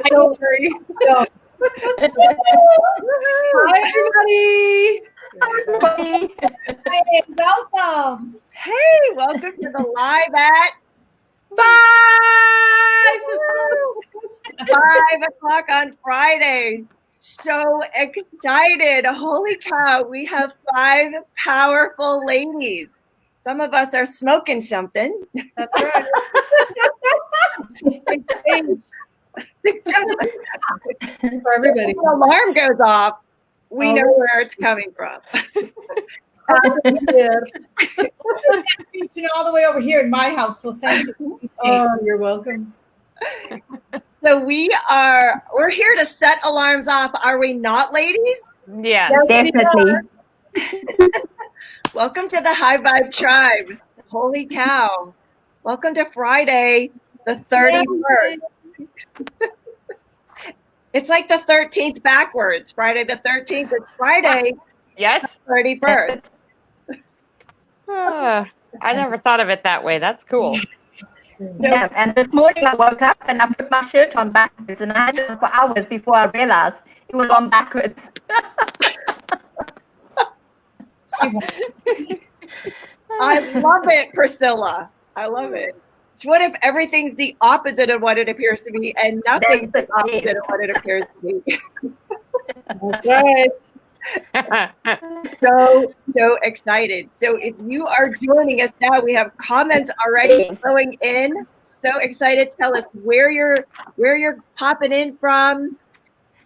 Don't worry. No. Hi, everybody. Hey, welcome. Hey, welcome to the live at 5 o'clock on Friday. So excited. Holy cow. We have 5 powerful ladies. Some of us are smoking something. That's right. For everybody. When the alarm goes off, we know where it's coming from. Reaching all the way over here in my house, so thank you. Oh, you're welcome. So we're here to set alarms off. Are we not, ladies? Yeah, definitely. Welcome to the High Vibe Tribe. Holy cow. Welcome to Friday, the 31st. It's like the 13th backwards. Friday the 13th. It's Friday. Yes. 31st. I never thought of it that way. That's cool. Yeah, and this morning I woke up and I put my shirt on backwards, and I had it for hours before I realized it was on backwards. I love it, Priscilla. I love it. What if everything's the opposite of what it appears to be, and nothing's the opposite of what it appears to be? That's right. So excited. So if you are joining us now, we have comments already flowing in. So excited. Tell us where you're popping in from.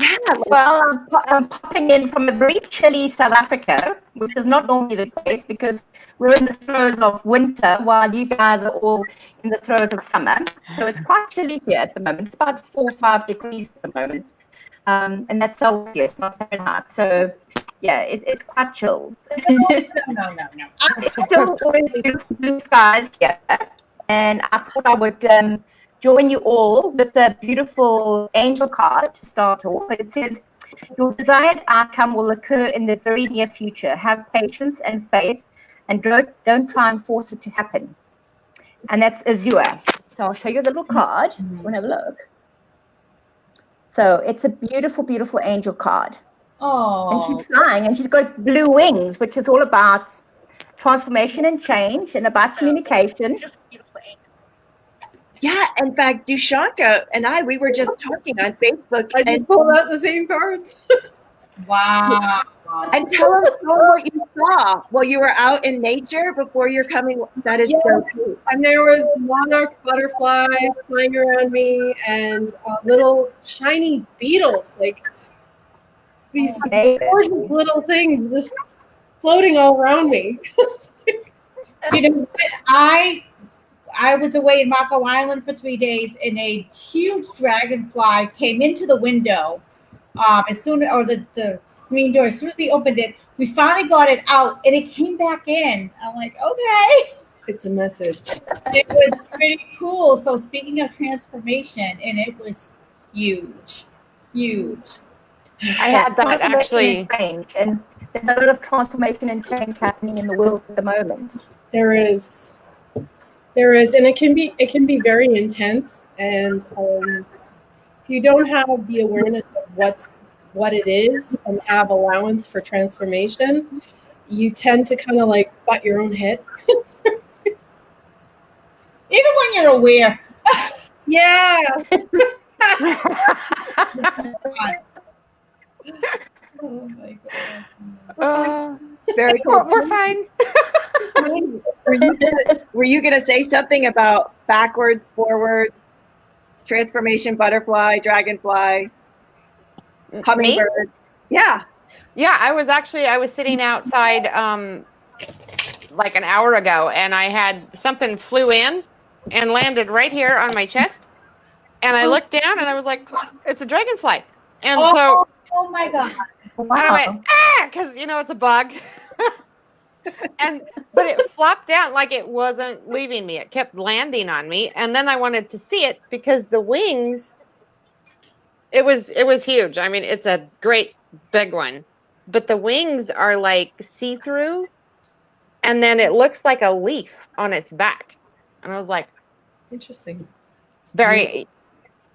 Yeah. Well, I'm popping in from a very chilly South Africa, which is not normally the case because we're in the throes of winter while you guys are all in the throes of summer. So it's quite chilly here at the moment. It's about 4 or 5 degrees at the moment. And that's Celsius, not Fahrenheit. So yeah, it's quite chilled. No. It's still always blue skies here. And I thought I would join you all with a beautiful angel card to start off. It says, your desired outcome will occur in the very near future. Have patience and faith, and don't try and force it to happen. And that's Azure. So I'll show you the little card. We'll have a look. So it's a beautiful, beautiful angel card. Oh. And she's flying, and she's got blue wings, which is all about transformation and change and about communication. Yeah, in fact, Dusanka and we were just talking on Facebook. I just pulled out the same cards. Wow. And tell us what you saw while you were out in nature before you're coming. That is so cool. And there was monarch butterflies flying around me, and little shiny beetles, like these gorgeous little things just floating all around me. You know what? I was away in Marco Island for 3 days, and a huge dragonfly came into the window. The screen door, as soon as we opened it, we finally got it out, and it came back in. I'm like, okay. It's a message. It was pretty cool. So speaking of transformation, and it was huge. I had that actually. And there's a lot of transformation and change happening in the world at the moment. There is, and it can be very intense. And if you don't have the awareness of what it is and have allowance for transformation, you tend to kind of like butt your own head. Even when you're aware. Yeah. Oh my God. Very cool. We're fine. Were you gonna say something about backwards, forwards, transformation, butterfly, dragonfly, hummingbird? Yeah. Yeah, I was sitting outside like an hour ago, and I had something flew in and landed right here on my chest. And I looked down and I was like, it's a dragonfly. And Oh my God. Wow. I went, because it's a bug. But it flopped down like it wasn't leaving me. It kept landing on me. And then I wanted to see it because the wings, it was huge. I mean, it's a great big one. But the wings are like see-through. And then it looks like a leaf on its back. And I was like, Interesting. very,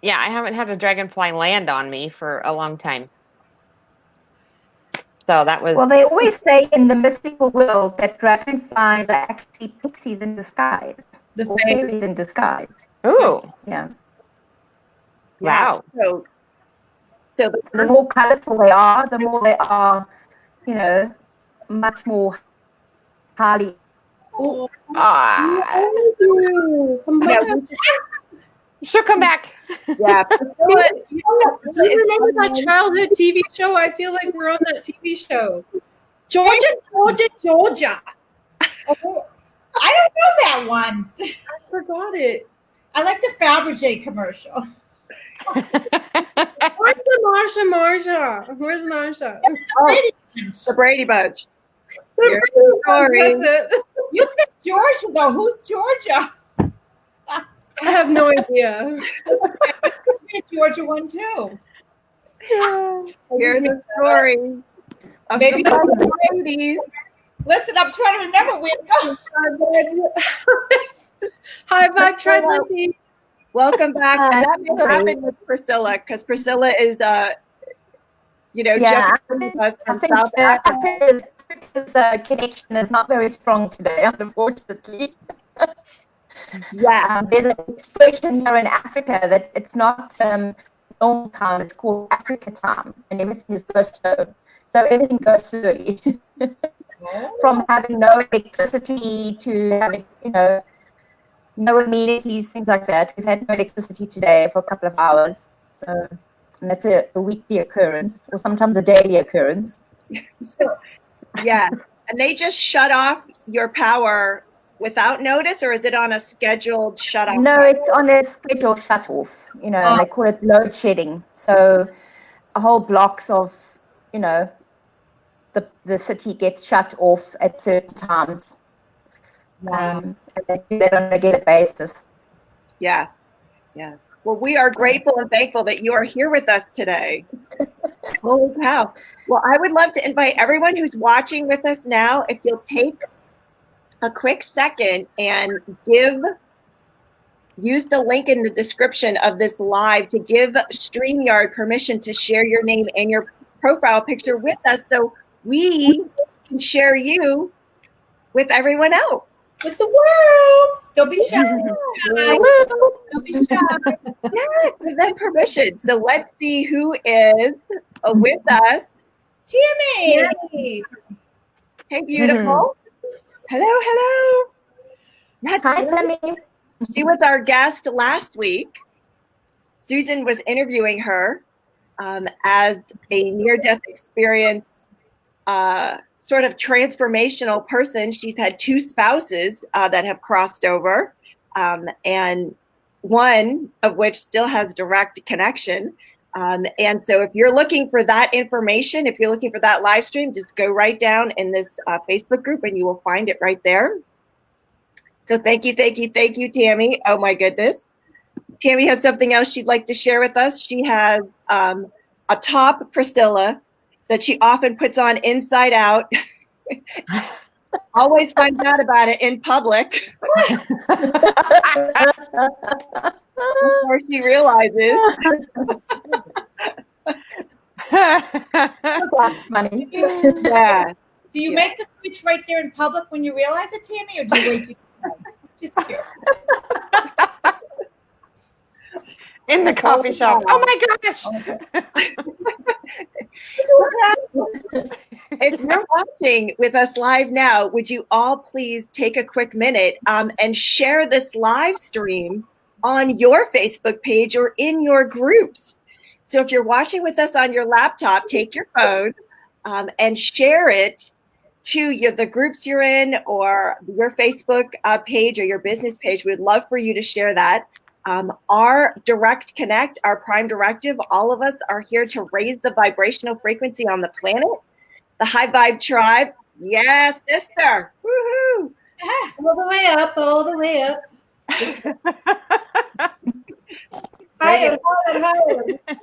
Yeah, I haven't had a dragonfly land on me for a long time. So that was. Well, they always say in the mystical world that dragonflies are actually pixies in disguise, or fae. fairies in disguise. Ooh. Yeah. Wow. So The more colorful they are, the more they are, much more highly. Oh, Ah. come yeah, back. She'll come back. yeah. Priscilla, Do you remember that childhood TV show? I feel like we're on that TV show. Georgia. Oh, I don't know that one. I forgot it. I like the Fabergé commercial. Where's the Marsha? Where's Marsha? the Brady Bunch. Here's the story. That's it. You said Georgia, though. Who's Georgia? I have no idea. Be a Georgia one, too. Here's the story of Maybe some of the ladies. Listen, I'm trying to remember where to go. Hi, back Trendy. Welcome back. And that may happen with Priscilla, because Priscilla is, Yeah, jumping with us I from think South Africa. Africa's connection is not very strong today, unfortunately. Yeah. There's an expression here in Africa that it's not normal time, it's called Africa time, and everything is goes slow. So everything goes slowly. From having no electricity to having, no amenities, things like that. We've had no electricity today for a couple of hours. So, and that's a weekly occurrence, or sometimes a daily occurrence. Yeah. And they just shut off your power without notice, or is it on a scheduled shut off? No, it's on a scheduled shut off. They call it load shedding. So a whole blocks of, the city gets shut off at certain times. And they do that on a regular basis. Yes. Yeah. Well, we are grateful and thankful that you are here with us today. Holy cow. Well, I would love to invite everyone who's watching with us now, if you'll take a quick second and use the link in the description of this live to give StreamYard permission to share your name and your profile picture with us, so we can share you with everyone else. With the world. Don't be shy. Don't be shy. Yeah, give them permission. So let's see who is with us. Tammy. Hey, beautiful. Hello. Hi, Tammy. She was our guest last week. Susan was interviewing her as a near-death experience sort of transformational person. She's had 2 spouses that have crossed over, and one of which still has direct connection. And so if you're looking for that information, if you're looking for that live stream, just go right down in this Facebook group and you will find it right there. So thank you, Tammy. Oh my goodness. Tammy has something else she'd like to share with us. She has a top Priscilla that she often puts on inside out. Always finds out about it in public before she realizes. Money. Yes. Do you make the switch right there in public when you realize it, Tammy, or do you wait? Just curious. In the coffee shop. Oh my gosh. If you're watching with us live now, would you all please take a quick minute and share this live stream on your Facebook page or in your groups? So if you're watching with us on your laptop, take your phone and share it to the groups you're in, or your Facebook page or your business page. We'd love for you to share that. Our direct connect, our prime directive, all of us are here to raise the vibrational frequency on the planet. The High Vibe Tribe. Yes, sister. Woohoo. All the way up, all the way up. Higher.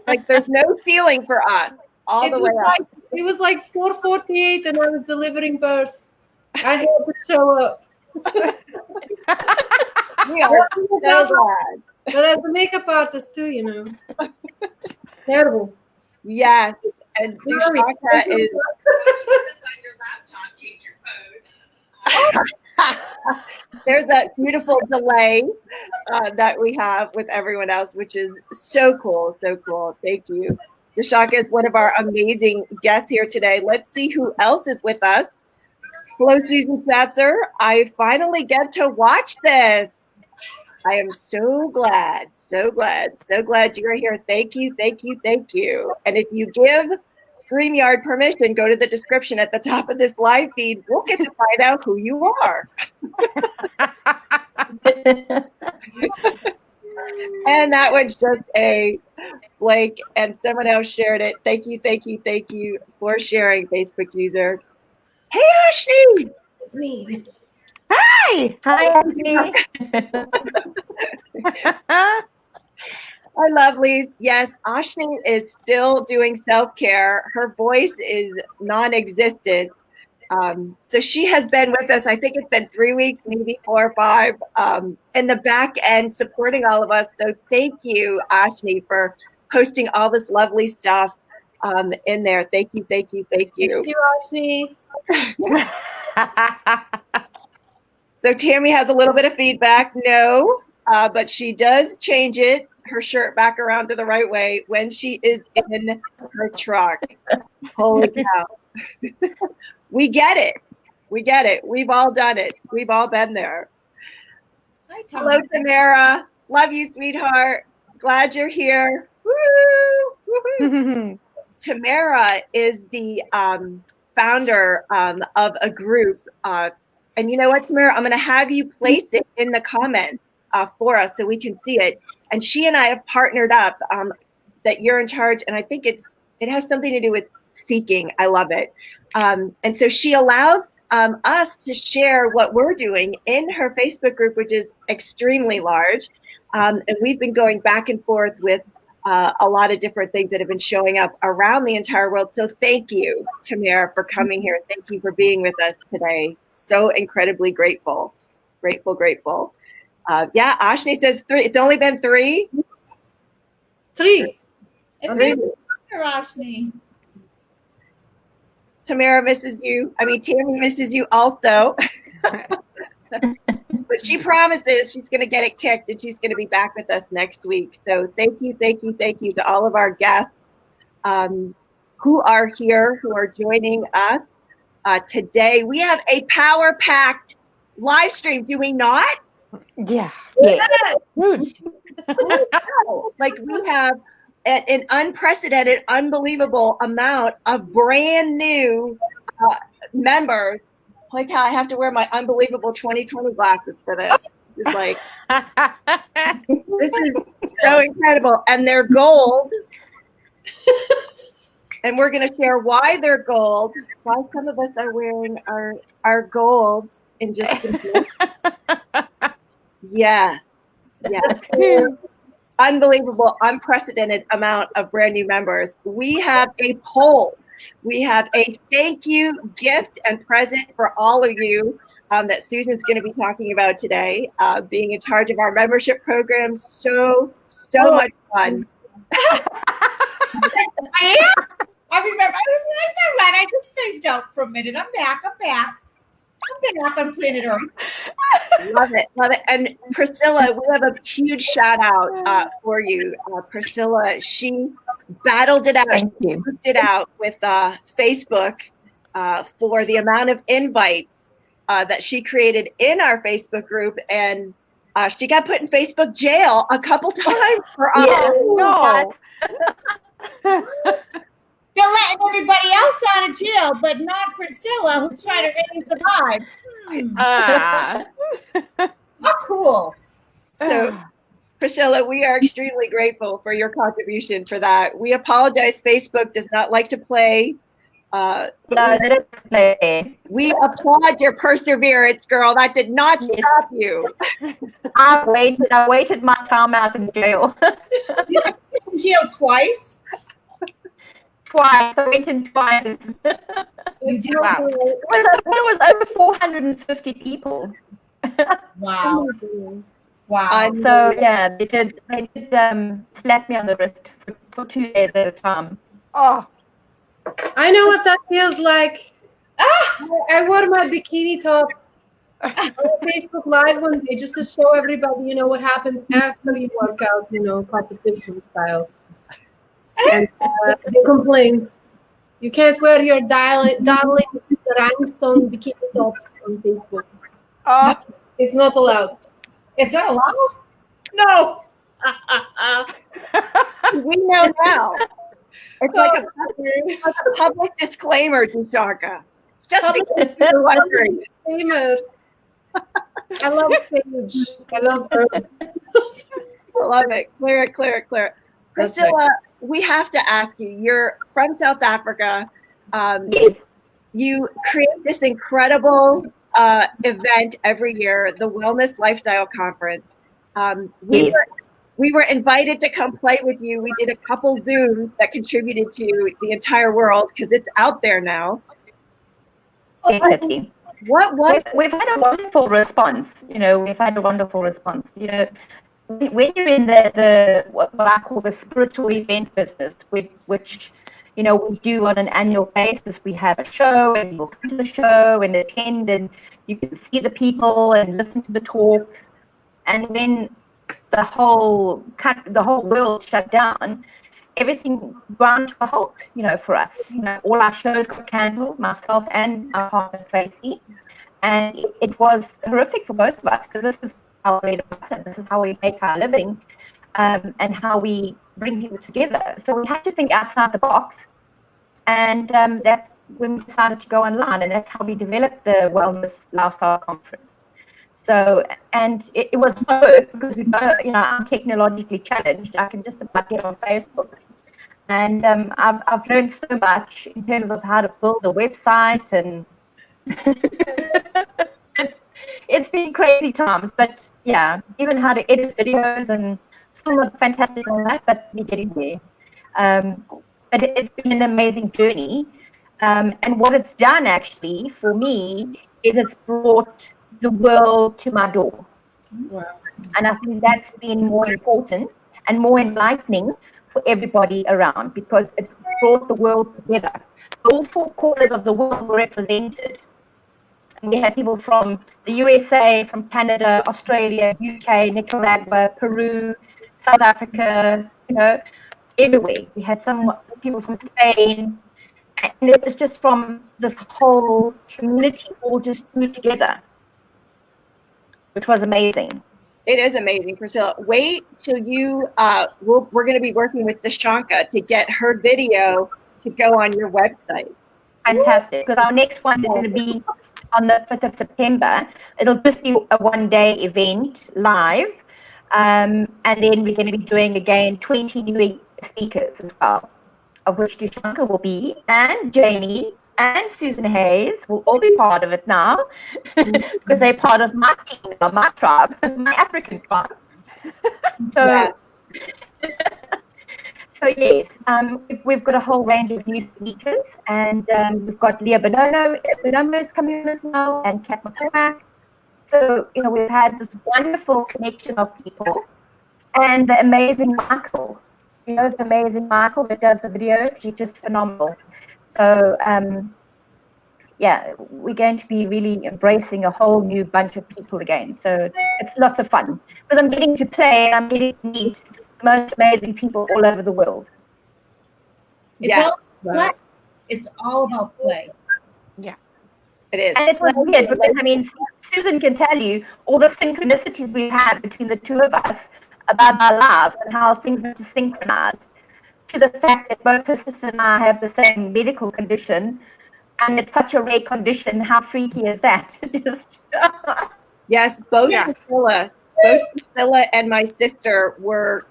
Like there's no ceiling for us. All the way up. It was like 4:48 and I was delivering birth. I had to show up. We are so glad. But as a makeup artist too, you know. Terrible. Yes, and Dusanka is. There's that beautiful delay that we have with everyone else, which is so cool, so cool. Thank you. Dusanka is one of our amazing guests here today. Let's see who else is with us. Hello, Susan Shatzer. I finally get to watch this. I am so glad, so glad, so glad you're here. Thank you, thank you, thank you. And if you give StreamYard permission, go to the description at the top of this live feed. We'll get to find out who you are. And that was just a Blake, and someone else shared it. Thank you, thank you, thank you for sharing, Facebook user. Hey, Ashley! It's me. Hi. Hi, Anthony. Our lovelies. Yes, Ashley is still doing self-care. Her voice is non-existent. So she has been with us, I think it's been 3 weeks, maybe 4 or 5, in the back end supporting all of us. So thank you, Ashley, for posting all this lovely stuff in there. Thank you, thank you, thank you. Thank you, Ashley. So Tammy has a little bit of feedback. No, but she does change it, her shirt back around to the right way when she is in her truck. Holy cow. We get it. We get it. We've all done it. We've all been there. Hi, Tom. Hello, Tamara. Love you, sweetheart. Glad you're here. Woo! Woo-hoo. Tamara is the founder of a group. And you know what, Tamara? I'm going to have you place it in the comments for us so we can see it. And she and I have partnered up that you're in charge. And I think it has something to do with seeking. I love it. And so she allows us to share what we're doing in her Facebook group, which is extremely large. And we've been going back and forth with a lot of different things that have been showing up around the entire world. So thank you, Tamara, for coming here. Thank you for being with us today. So incredibly grateful. Grateful, grateful. Yeah, Ashley says 3. It's only been 3? 3. It's Three. here, Ashley. Tamara misses you. I mean, Tammy misses you also. But she promises she's going to get it kicked and she's going to be back with us next week. So thank you, thank you, thank you to all of our guests who are here, who are joining us today. We have a power-packed live stream, do we not? Yeah. Huge. Like we have an unprecedented, unbelievable amount of brand new members. Like how I have to wear my unbelievable 2020 glasses for this. It's like, this is so incredible. And they're gold. And we're going to share why they're gold, why some of us are wearing our gold in just a minute. Yes. Yes. Unbelievable, unprecedented amount of brand new members. We have a poll. We have a thank you gift and present for all of you that Susan's going to be talking about today, being in charge of our membership program. So much fun. I am. I remember. It's all right. I just phased out for a minute. I'm back. On planet Earth. Love it. Love it. And Priscilla, we have a huge shout out for you. Priscilla, she battled it out. Thank you. She worked it out with Facebook for the amount of invites that she created in our Facebook group. And she got put in Facebook jail a couple times for No. They're letting everybody else out of jail, but not Priscilla, who's trying to raise the vibe. How cool. So, Priscilla, we are extremely grateful for your contribution for that. We apologize. Facebook does not like to play. No, they don't play. We applaud your perseverance, girl. That did not stop you. I waited my time out in jail. You were in jail twice? Twice. I went in twice. Wow. It was over 450 people. Wow. Wow. So yeah, they did slap me on the wrist for 2 days at a time. Oh, I know what that feels like. I wore my bikini top on Facebook Live one day just to show everybody, what happens after you work out, competition style. And they complained, you can't wear your darling rhinestone bikini tops on Facebook. oh, It's not allowed. It's not allowed? No. We know now. It's like a public disclaimer, Dusanka. Just in case you were wondering. Disclaimer. I love sage. I love herbs. I love it. Clear it. Priscilla, we have to ask you. You're from South Africa. Yes. You create this incredible event every year, the Wellness Lifestyle Conference. Yes. We were invited to come play with you. We did a couple Zooms that contributed to the entire world because it's out there now. Definitely. We've had a wonderful response. We've had a wonderful response. When you're in the what I call the spiritual event business, which we do on an annual basis. We have a show, and you'll come to the show and attend, and you can see the people and listen to the talks. And when the whole world shut down, everything ground to a halt, for us. All our shows got cancelled, myself and our partner Tracy. And it was horrific for both of us because this is our bread and butter. This is how we make our living, and how we bring people together. So we had to think outside the box. And that's when we decided to go online, and that's how we developed the Wellness Lifestyle Conference. So, and it was hard because I'm technologically challenged. I can just about get on Facebook, and I've learned so much in terms of how to build a website, and it's been crazy times. But yeah, even how to edit videos, and still not fantastic on that, but we're getting there. But it's been an amazing journey, and what it's done actually for me is it's brought the world to my door. Wow. And I think that's been more important and more enlightening for everybody around, because it's brought the world together. All four corners of the world were represented. And we had people from the USA, from Canada, Australia, UK, Nicaragua, Peru, South Africa, everywhere. We had some people from Spain. And it was just from this whole community all just grew together, which was amazing. It is amazing, Priscilla. Wait till you, we're going to be working with Dusanka to get her video to go on your website. Fantastic, because our next one is going to be on the 5th of September. It'll just be a one-day event live, and then we're going to be doing again 20 new speakers as well, of which Dusanka will be, and Jamie and Susan Hayes will all be part of it now, because they're part of my team, or my tribe, my African tribe. So, Yes. So yes, we've got a whole range of new speakers, and we've got Leah Bonomo is coming in as well, and Kat McCormack. So we've had this wonderful connection of people, and the amazing Michael. The amazing Michael that does the videos. He's just phenomenal. So we're going to be really embracing a whole new bunch of people again. So it's lots of fun because I'm getting to play and I'm getting to meet the most amazing people all over the world. It's all about play. Yeah, it is. And it was weird because Susan can tell you all the synchronicities we have between the two of us about our lives and how things are synchronized, to the fact that both her sister and I have the same medical condition, and it's such a rare condition. How freaky is that? Yes, both Priscilla and my sister were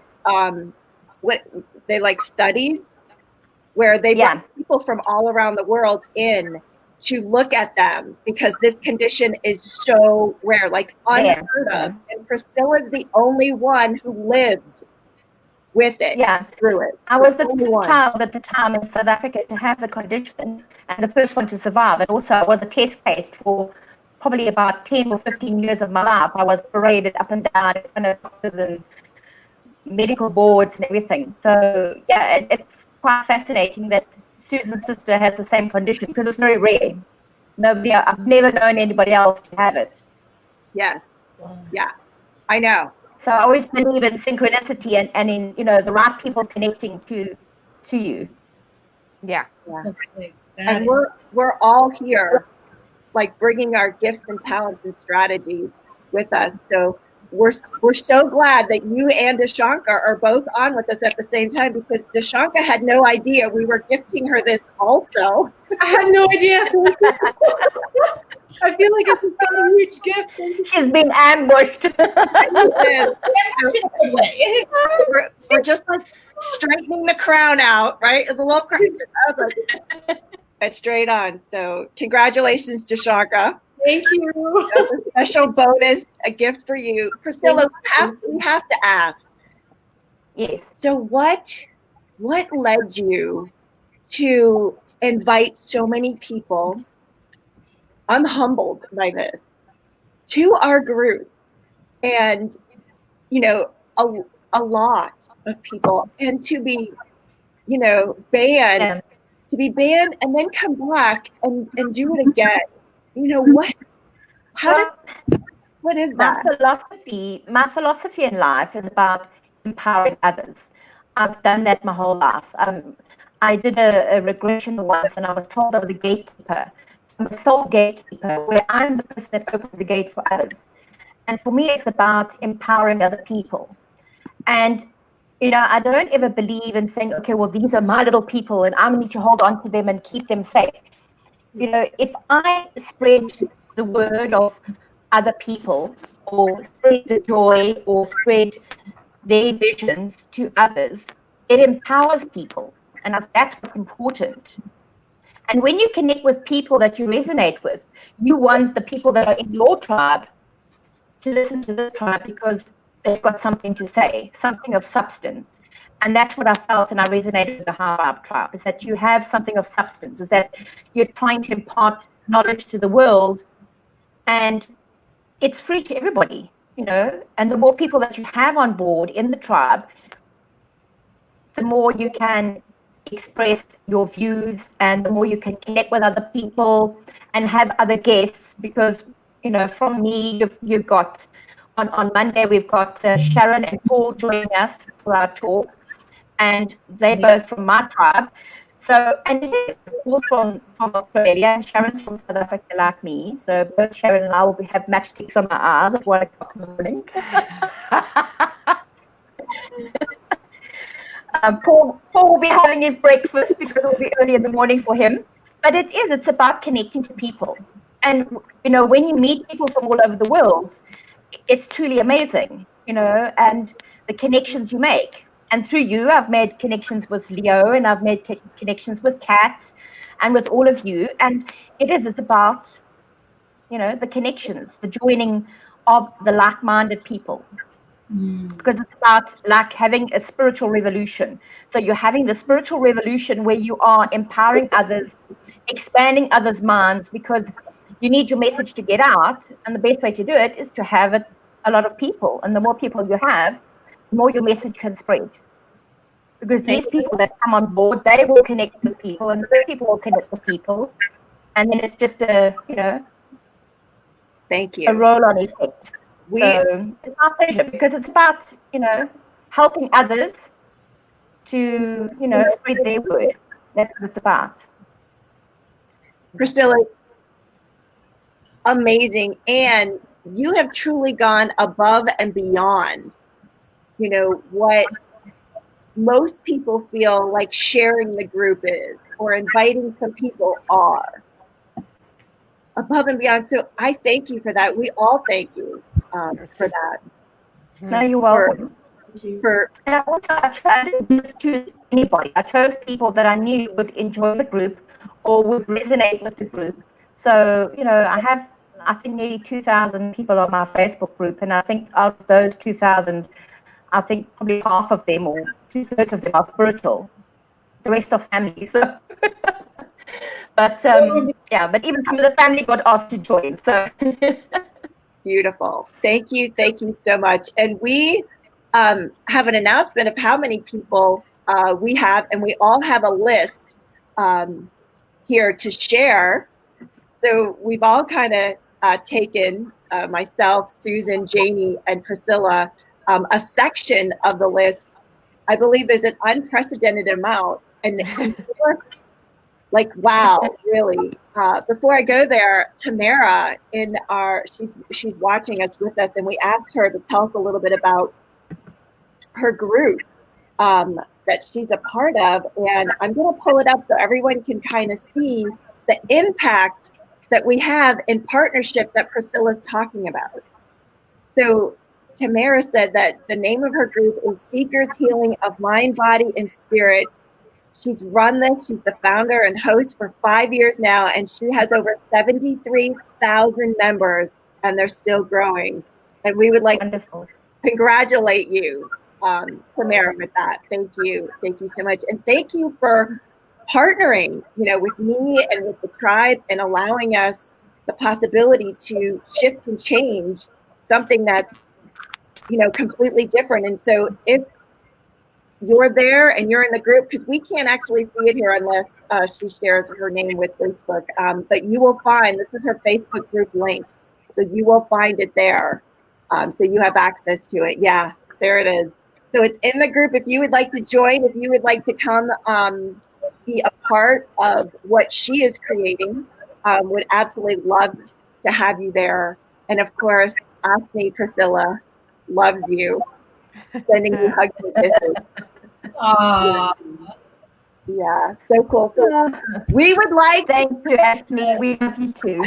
studies where they brought people from all around the world in to look at them because this condition is so rare, like unheard of. And Priscilla's the only one who lived with it, through it. I was the first child at the time in South Africa to have the condition and the first one to survive. And also I was a test case for probably about 10 or 15 years of my life, I was paraded up and down in front of doctors and medical boards and everything. So yeah, it's quite fascinating that Susan's sister has the same condition, because it's very rare. I've never known anybody else to have it. Yes. Yeah, I know. So I always believe in synchronicity and in, the right people connecting to you. Yeah. And we're all here, like bringing our gifts and talents and strategies with us. So we're so glad that you and Dusanka are both on with us at the same time, because Dusanka had no idea we were gifting her this also. I had no idea. I feel like it's a huge gift. She's been ambushed. We're just like straightening the crown out, right? It's a little crown. I was like, it's straight on. So congratulations, Dusanka. Thank you. A special bonus, a gift for you. Priscilla, we have to ask. Yes. So what led you to invite so many people, I'm humbled by this, to our group, and a lot of people, and to be banned, to be banned and then come back and do it again. What is that? My philosophy in life is about empowering others. I've done that my whole life. I did a regression once, and I was told I was a gatekeeper. So I'm a soul gatekeeper, where I'm the person that opens the gate for others. And for me, it's about empowering other people. And I don't ever believe in saying, okay, well, these are my little people, and I need to hold on to them and keep them safe. If I spread the word of other people, or spread the joy, or spread their visions to others, it empowers people. And that's what's important. And when you connect with people that you resonate with, you want the people that are in your tribe to listen to this tribe, because they've got something to say, something of substance. And that's what I felt, and I resonated with the High Vibe tribe, is that you have something of substance, is that you're trying to impart knowledge to the world, and it's free to everybody, and the more people that you have on board in the tribe, the more you can express your views, and the more you can connect with other people and have other guests, because, from me, you've got, on Monday, we've got Sharon and Paul joining us for our talk, and they're both from my tribe. So, and it is Paul's from Australia, and Sharon's from South Africa, like me. So both Sharon and I will have matchsticks on my eyes at 1 o'clock in the morning. Paul will be having his breakfast, because it will be early in the morning for him. But it's about connecting to people. And, when you meet people from all over the world, it's truly amazing, and the connections you make. And through you, I've made connections with Leo, and I've made connections with Kat, and with all of you. And it's about, the connections, the joining of the like-minded people. Because it's about like having a spiritual revolution. So you're having the spiritual revolution where you are empowering others, expanding others' minds, because you need your message to get out. And the best way to do it is to have a lot of people. And the more people you have, the more your message can spread. Because these people that come on board, they will connect with people, and the people will connect with people. And then it's just Thank you. A roll-on effect. So it's our pleasure, because it's about, helping others to, spread their word. That's what it's about. Priscilla, amazing. And you have truly gone above and beyond, what most people feel like sharing the group is, or inviting some people are. Above and beyond. So I thank you for that. We all thank you for that. No, you're welcome. And also, I didn't just choose anybody. I chose people that I knew would enjoy the group or would resonate with the group. So, I think nearly 2,000 people on my Facebook group, and I think out of those 2,000, I think probably half of them, or 2/3 of them, are spiritual. The rest are family. So, But yeah, but even some of the family got asked to join. So Beautiful. Thank you so much. And we have an announcement of how many people we have, and we all have a list here to share. So we've all kind of taken, myself, Susan, Janie, and Priscilla, a section of the list. I believe there's an unprecedented amount. And like, wow, really. Before I go there, Tamara, she's watching us with us, and we asked her to tell us a little bit about her group that she's a part of. And I'm going to pull it up so everyone can kind of see the impact that we have in partnership that Priscilla's talking about. So Tamara said that the name of her group is Seekers Healing of Mind, Body, and Spirit. She's run this. She's the founder and host for 5 years now, and she has over 73,000 members, and they're still growing. And we would like to congratulate you, Tamara, with that. Thank you so much, and thank you for partnering, with me and with the tribe, and allowing us the possibility to shift and change something that's, completely different. And so if you're there and you're in the group, because we can't actually see it here unless she shares her name with Facebook, but you will find, this is her Facebook group link, so you will find it there, so you have access to it. Yeah, there it is. So it's in the group. If you would like to join, if you would like to come be a part of what she is creating, would absolutely love to have you there. And of course, Ashley, Priscilla loves you, sending you hugs and kisses. Yeah, so cool. So we would like. Thank you, Ashley. We love you too.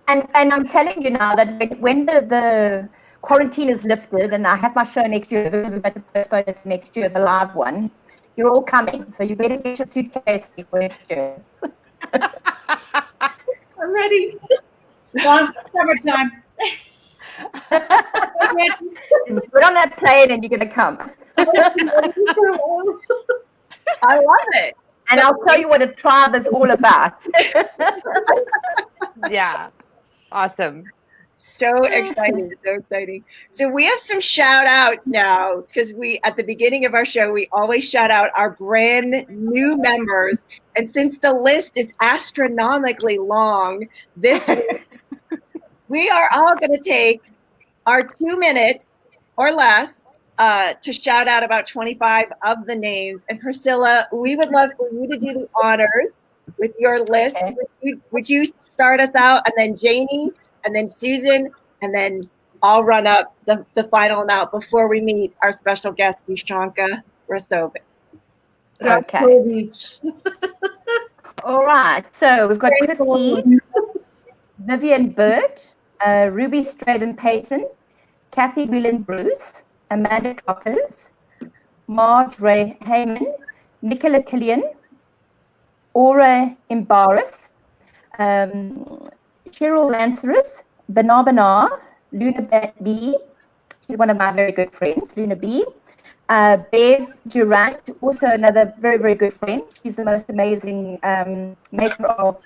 and I'm telling you now that when the quarantine is lifted and I have my show next year, we're about to postpone it next year, the live one, you're all coming. So you better get your suitcase for next year. I'm ready. Well, it's summertime. Just put on that plane and you're going to come. I love it. And I'll tell you what a tribe is all about. Yeah. Awesome. So exciting. So we have some shout outs now, because at the beginning of our show, we always shout out our brand new members. And since the list is astronomically long this week, we are all going to take our 2 minutes or less to shout out about 25 of the names. And Priscilla, we would love for you to do the honors with your list. Okay. Would you start us out, and then Janie, and then Susan, and then I'll run up the final amount before we meet our special guest, Dusanka Rasovic. Okay. All right. So we've got Christine, Vivian Burt, Ruby Straden Payton, Kathy Whelan Bruce, Amanda Coppers, Marge Ray Heyman, Nicola Killian, Aura Embarrass, Cheryl Lanceris, Benar, Luna B, she's one of my very good friends, Luna B, Bev Durant, also another very, very good friend. She's the most amazing maker of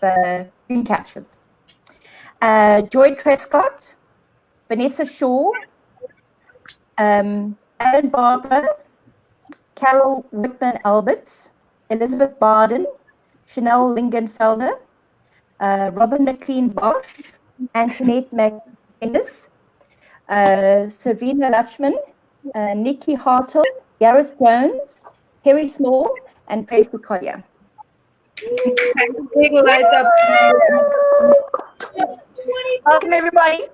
dream catchers. Joy Trescott, Vanessa Shaw, Alan Barbara, Carol Whitman Alberts, Elizabeth Barden, Chanel Lingenfelder, Robin McLean Bosch, Antoinette McInnes, Savina Lachman, Nikki Hartle, Gareth Jones, Perry Small, and Tracy Collier. Big light up. Welcome, everybody.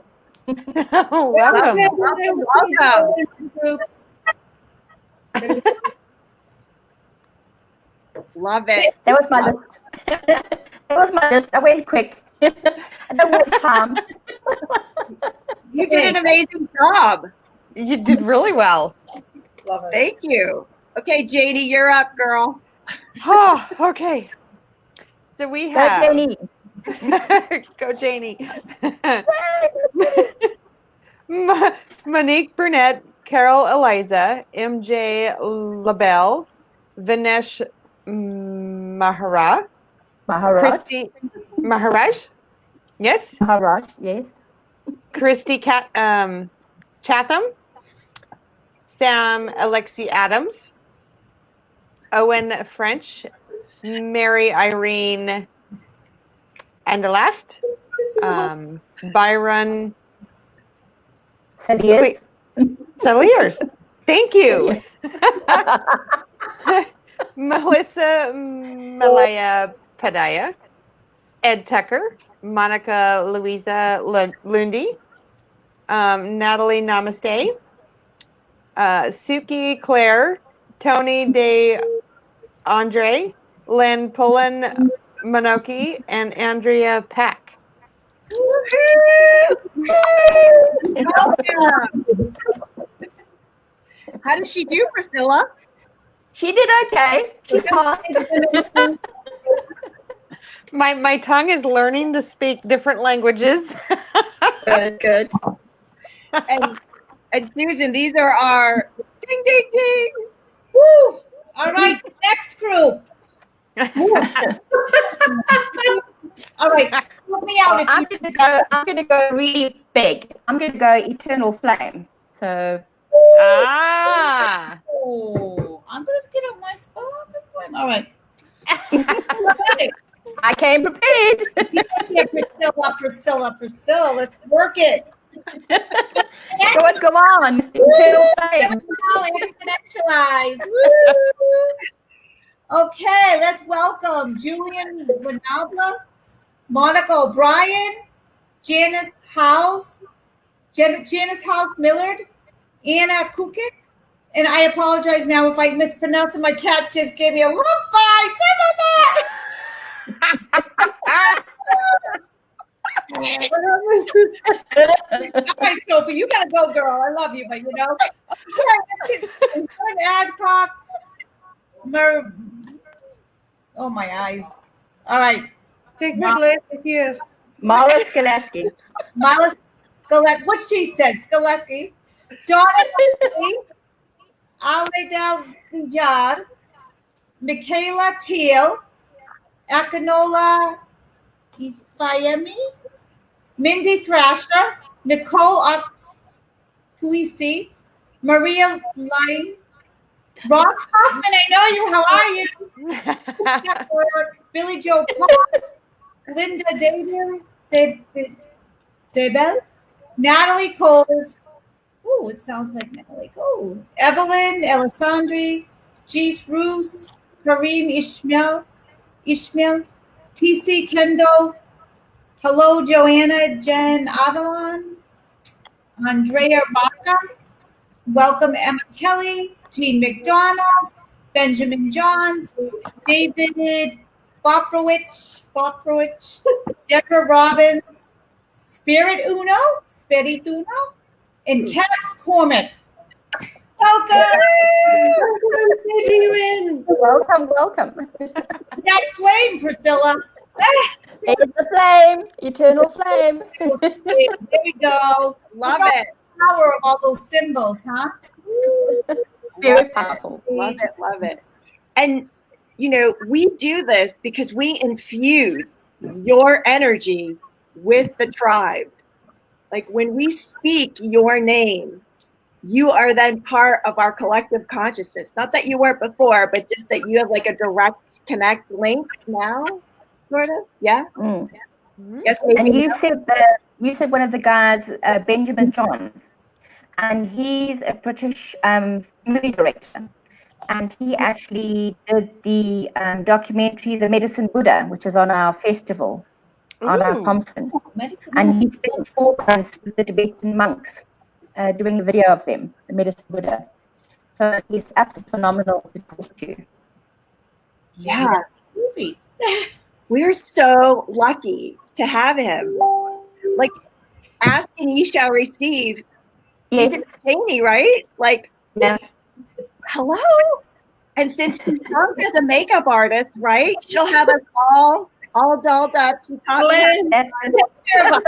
Welcome. Love it. That was my list. That was my list. I went quick. I don't waste time. You did an amazing job. You did really well. Love it. Thank you. Okay, Janie, you're up, girl. Oh, okay. So we have. Go, Janie. Go, Janie. Monique Burnett, Carol Eliza, MJ LaBelle, Vinesh Maharaj. Maharaj. Maharaj. Yes. Maharaj, yes. Christy Chatham. Sam Alexi Adams. Owen French. Mary Irene and the left. Byron Saliers. Saliers. Thank you. Melissa Malaya Padaya. Ed Tucker. Monica Louisa Lundy. Natalie Namaste. Suki Claire. Tony De Andre. Lynn Pullen Minoki. And Andrea Pack. Welcome. How did she do, Priscilla? She did okay. She passed. My tongue is learning to speak different languages. Good. And Susan, these are our ding, ding, ding. Woo! All right, next group. All right, put me out if you I'm gonna go really big. I'm gonna go Eternal Flame. So Ah. Oh, I'm gonna get on my spot. All right. I came prepared. Yeah, Priscilla. Let's work it. Come on. Eternal Flame. Exponentialize. Woo! Okay, let's welcome Julian Winabla, Monica O'Brien, Janice House Millard, Anna Kukik, and I apologize now if I mispronounce it. My cat just gave me a love bite. Sorry about that. All right, Sophie, you gotta go, girl. I love you, but you know. Okay, Adcock. Oh, my eyes. All right. Take her place with you. Mara Skalaski. What she said, Skalaski. Donna Aledel Vijar, Michaela Teal, Akinola Ifayemi, Mindy Thrasher, Nicole Puisi, Maria Line, Ross Hoffman, I know you. How are you? Billy Joe Park, Linda Debel, Natalie Coles. Oh, it sounds like Natalie Coles. Evelyn Alessandri, Jees Roos, Kareem Ishmael, TC Kendall. Hello, Joanna Jen Avalon, Andrea Bacher. Welcome, Emma Kelly, Jean McDonald, Benjamin Johns, David Boprowicz, Deborah Robbins, Spirit Uno, and Kat Cormick. Welcome! Welcome. That flame, Priscilla. It's the flame, eternal flame. There we go. Love it. The power of all those symbols, huh? Very powerful. Love it. And, you know, we do this because we infuse your energy with the tribe. Like when we speak your name, you are then part of our collective consciousness. Not that you weren't before, but just that you have like a direct connect link now, sort of. Yeah. Mm. Yes. And you said one of the guys, Benjamin Johns, and he's a British movie director, and he actually did the documentary "The Medicine Buddha," which is on our festival, on our conference, and he spent 4 months with the Tibetan monks doing the video of them, the Medicine Buddha. So he's absolutely phenomenal to talk to. Yeah. Movie. We're so lucky to have him. Like, ask and ye shall receive. Yes. He's Cheney, right? Like, Yeah. hello. And since she's worked as a makeup artist, right? She'll have us all dolled up. She taught me how to take care of us.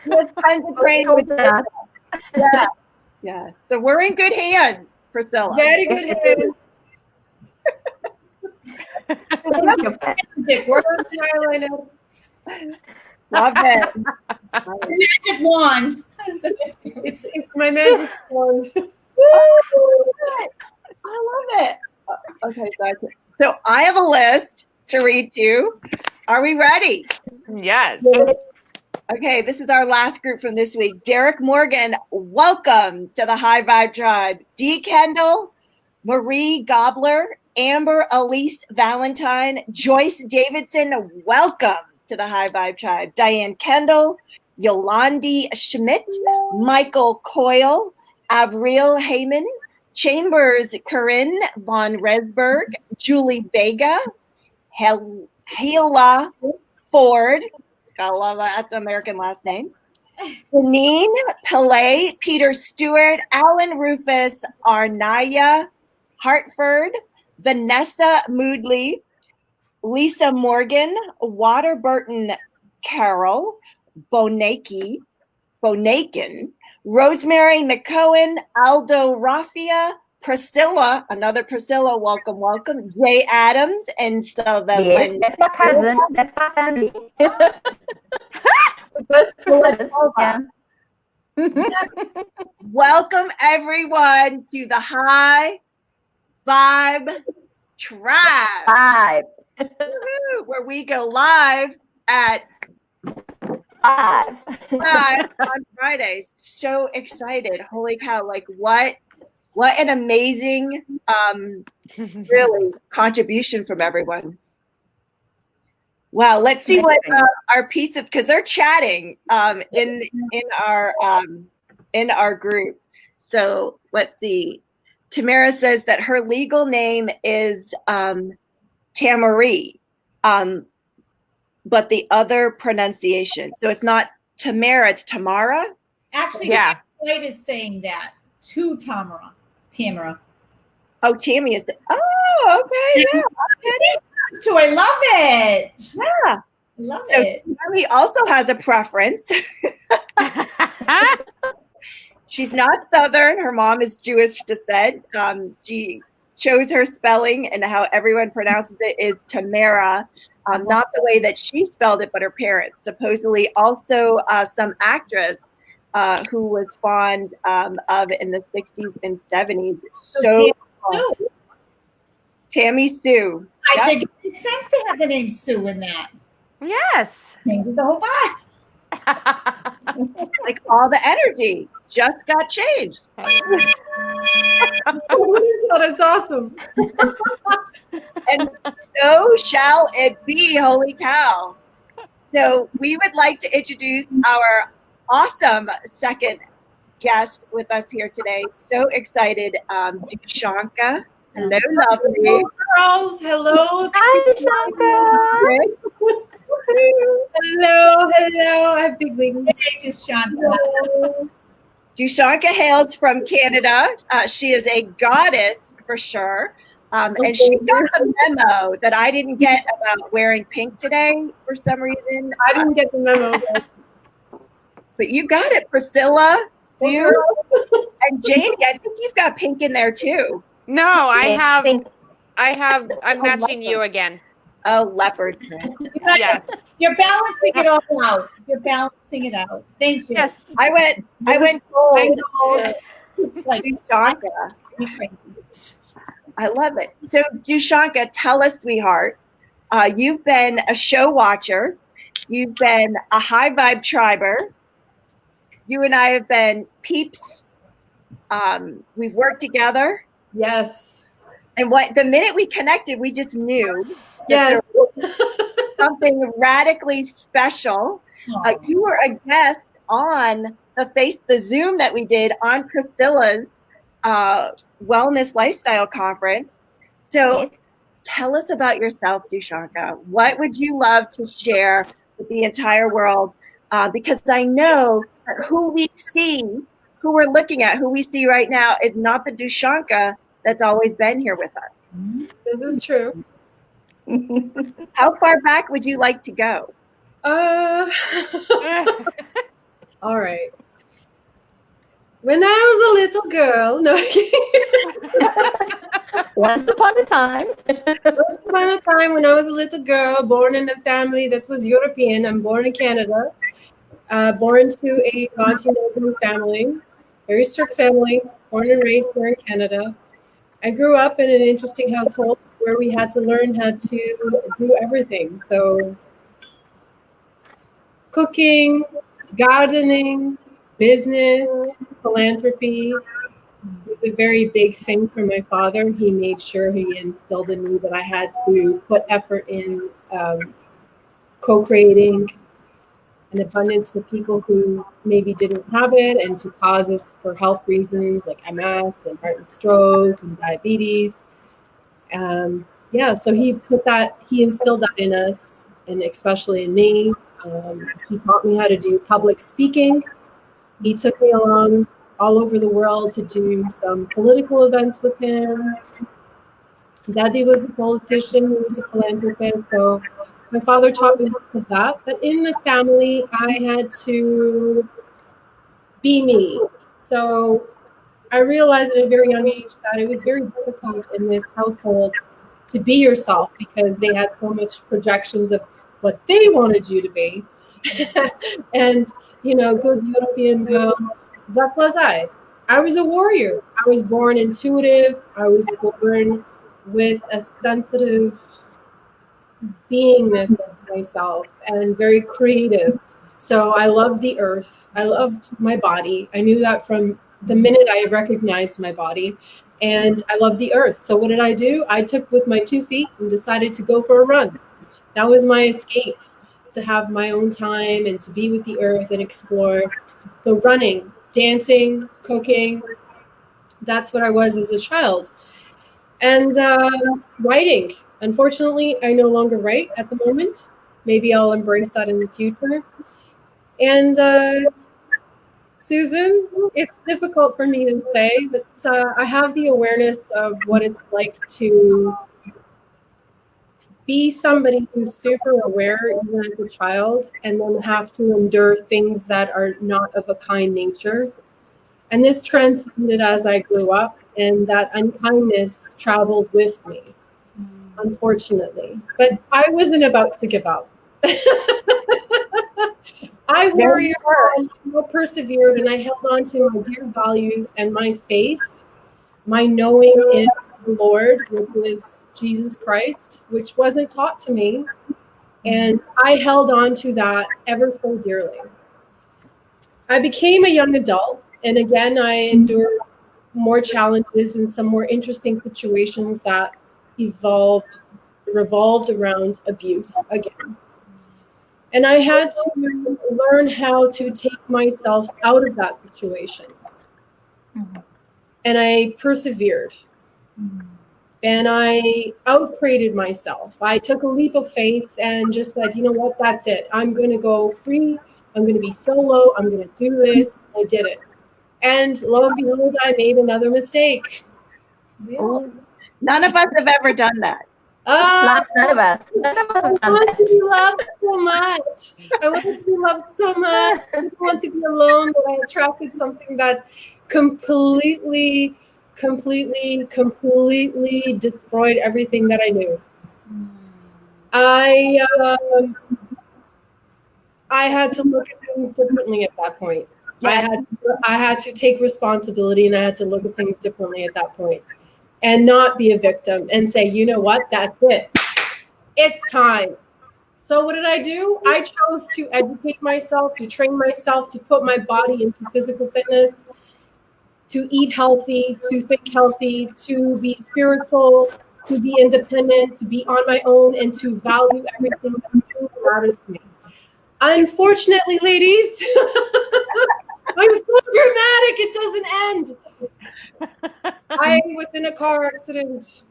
She has tons of training with that. Yeah. Yeah. So we're in good hands, Priscilla. Very good. Magic word. Eyeliner. Love it. Magic wand. It's my magic wand. I love it. Okay, so I have a list to read to. Are we ready? Yes. Okay, this is our last group from this week. Derek Morgan, welcome to the High Vibe Tribe. Dee Kendall, Marie Gobler, Amber Elise Valentine, Joyce Davidson, welcome to the High Vibe Tribe. Diane Kendall, Yolandi Schmidt, Michael Coyle, Avril Heyman, Chambers Corinne von Resberg, Julie Vega, Hela Ford, gotta love that, that's an American last name, Janine Pillay, Peter Stewart, Alan Rufus, Arnaya Hartford, Vanessa Moodley, Lisa Morgan, Waterburton Carroll, Bonakin, Rosemary McCohen, Aldo Raffia, Priscilla, another Priscilla, welcome, Jay Adams, and Sylvan. Yes, that's my cousin. That's my family. Both Priscillas. Yeah. Welcome everyone to the High Vibe Tribe, Five. where we go live at 5 on Fridays. So excited! Holy cow! Like what an amazing, really contribution from everyone. Wow, let's see what our pizza, because they're chatting in our group. So let's see. Tamara says that her legal name is Tamari, but the other pronunciation. So it's not Tamara, it's Tamara. Actually, Yeah. Wade is saying that to Tamara. Oh, Tammy is. Oh, okay. Yeah. So I love it. Yeah. Love So it. Tammy also has a preference. She's not Southern. Her mom is Jewish descent. She chose her spelling, and how everyone pronounces it is Tamara. Not the way that she spelled it, but her parents. Supposedly also some actress who was fond of in the 60s and 70s. So Tammy Sue. I think it makes sense to have the name Sue in that. Yes. Changes the whole vibe. Like all the energy just got changed. That's awesome. And so shall it be, holy cow. So we would like to introduce our awesome second guest with us here today. So excited, Dusanka. Hello, lovely. Hello, girls. Hello. Hi, Dusanka. Hello. I have big wings. Hey, Dusanka. Dusanka hails from Canada. She is a goddess for sure. And she got a memo that I didn't get about wearing pink today for some reason. I didn't get the memo. But you got it, Priscilla, Sue, and Janie. I think you've got pink in there too. No, I'm matching you again. Oh, leopard. Yes. You're balancing it all out. You're balancing it out. Thank you. Yes. I went gold. It's like Dusanka. I love it. So, Dusanka, tell us, sweetheart, you've been a show watcher. You've been a high vibe triber. You and I have been peeps. We've worked together. Yes. And the minute we connected, we just knew Yes. something radically special. You were a guest on the Zoom that we did on Priscilla's wellness lifestyle conference. So tell us about yourself, Dusanka. What would you love to share with the entire world? Because I know who we're looking at, who we see right now is not the Dusanka that's always been here with us. This is true. How far back would you like to go? All right. When I was a little girl, no. Once upon a time. When upon a time when I was a little girl, born in a family that was European. I'm born in Canada, born to a Montenegrin family, very strict family, born and raised here in Canada. I grew up in an interesting household where we had to learn how to do everything. So, cooking, gardening, business, philanthropy was a very big thing for my father. He made sure he instilled in me that I had to put effort in co-creating an abundance for people who maybe didn't have it, and to causes for health reasons like MS and heart and stroke and diabetes. So he instilled that in us, and especially in me. He taught me how to do public speaking. He took me along all over the world to do some political events with him. Daddy was a politician, he was a philanthropist, so my father taught me lots of that. But in the family, I had to be me. So I realized at a very young age that it was very difficult in this household to be yourself, because they had so much projections of what they wanted you to be. And, good European girl, that was I. I was a warrior. I was born intuitive. I was born with a sensitive beingness of myself and very creative. So I loved the earth. I loved my body. I knew that from the minute I recognized my body. And I loved the earth. So what did I do? I took with my 2 feet and decided to go for a run. That was my escape, to have my own time and to be with the earth and explore. So running, dancing, cooking, that's what I was as a child. And writing. Unfortunately, I no longer write at the moment. Maybe I'll embrace that in the future. And Susan, it's difficult for me to say, but I have the awareness of what it's like to be somebody who's super aware even as a child, and then have to endure things that are not of a kind nature. And this transcended as I grew up, and that unkindness traveled with me, unfortunately. But I wasn't about to give up. I worried, I persevered, and I held on to my dear values and my faith, my knowing in the Lord, which is Jesus Christ, which wasn't taught to me. And I held on to that ever so dearly. I became a young adult, and again, I endured more challenges and some more interesting situations that revolved around abuse again. And I had to learn how to take myself out of that situation. And I persevered. And I outcreated myself. I took a leap of faith and just said, you know what, that's it. I'm going to go free. I'm going to be solo. I'm going to do this. I did it. And lo and behold, I made another mistake. Yeah. None of us have ever done that. None of us. I want to be loved so much. I want to be loved so much. I didn't want to be alone, but I attracted something that completely destroyed everything that I knew. I had to look at things differently at that point. Yeah. I had to take responsibility, and I had to look at things differently at that point, and not be a victim and say, you know what, that's it. It's time. So what did I do? I chose to educate myself, to train myself, to put my body into physical fitness, to eat healthy, to think healthy, to be spiritual, to be independent, to be on my own, and to value everything that truly matters to me. Unfortunately, ladies, I'm so dramatic, it doesn't end. I was in a car accident.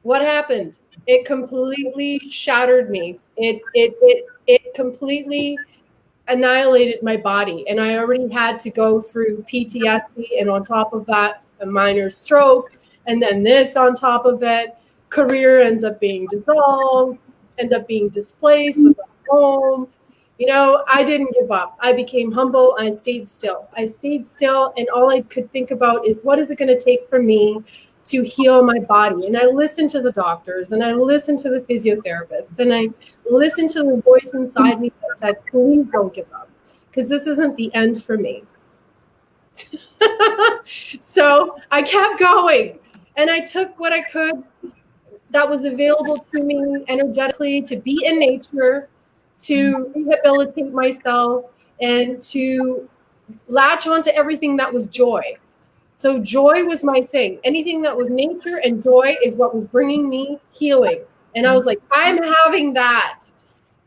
What happened? It completely shattered me. It completely annihilated my body, and I already had to go through PTSD, and on top of that, a minor stroke, and then this on top of it. Career ends up being dissolved, end up being displaced with a home. You know, I didn't give up. I became humble. I stayed still. And all I could think about is, what is it going to take for me to heal my body. And I listened to the doctors, and I listened to the physiotherapists, and I listened to the voice inside me that said, please don't give up, because this isn't the end for me. So I kept going, and I took what I could that was available to me energetically to be in nature, to rehabilitate myself, and to latch onto everything that was joy. So joy was my thing. Anything that was nature and joy is what was bringing me healing. And I was like, I'm having that.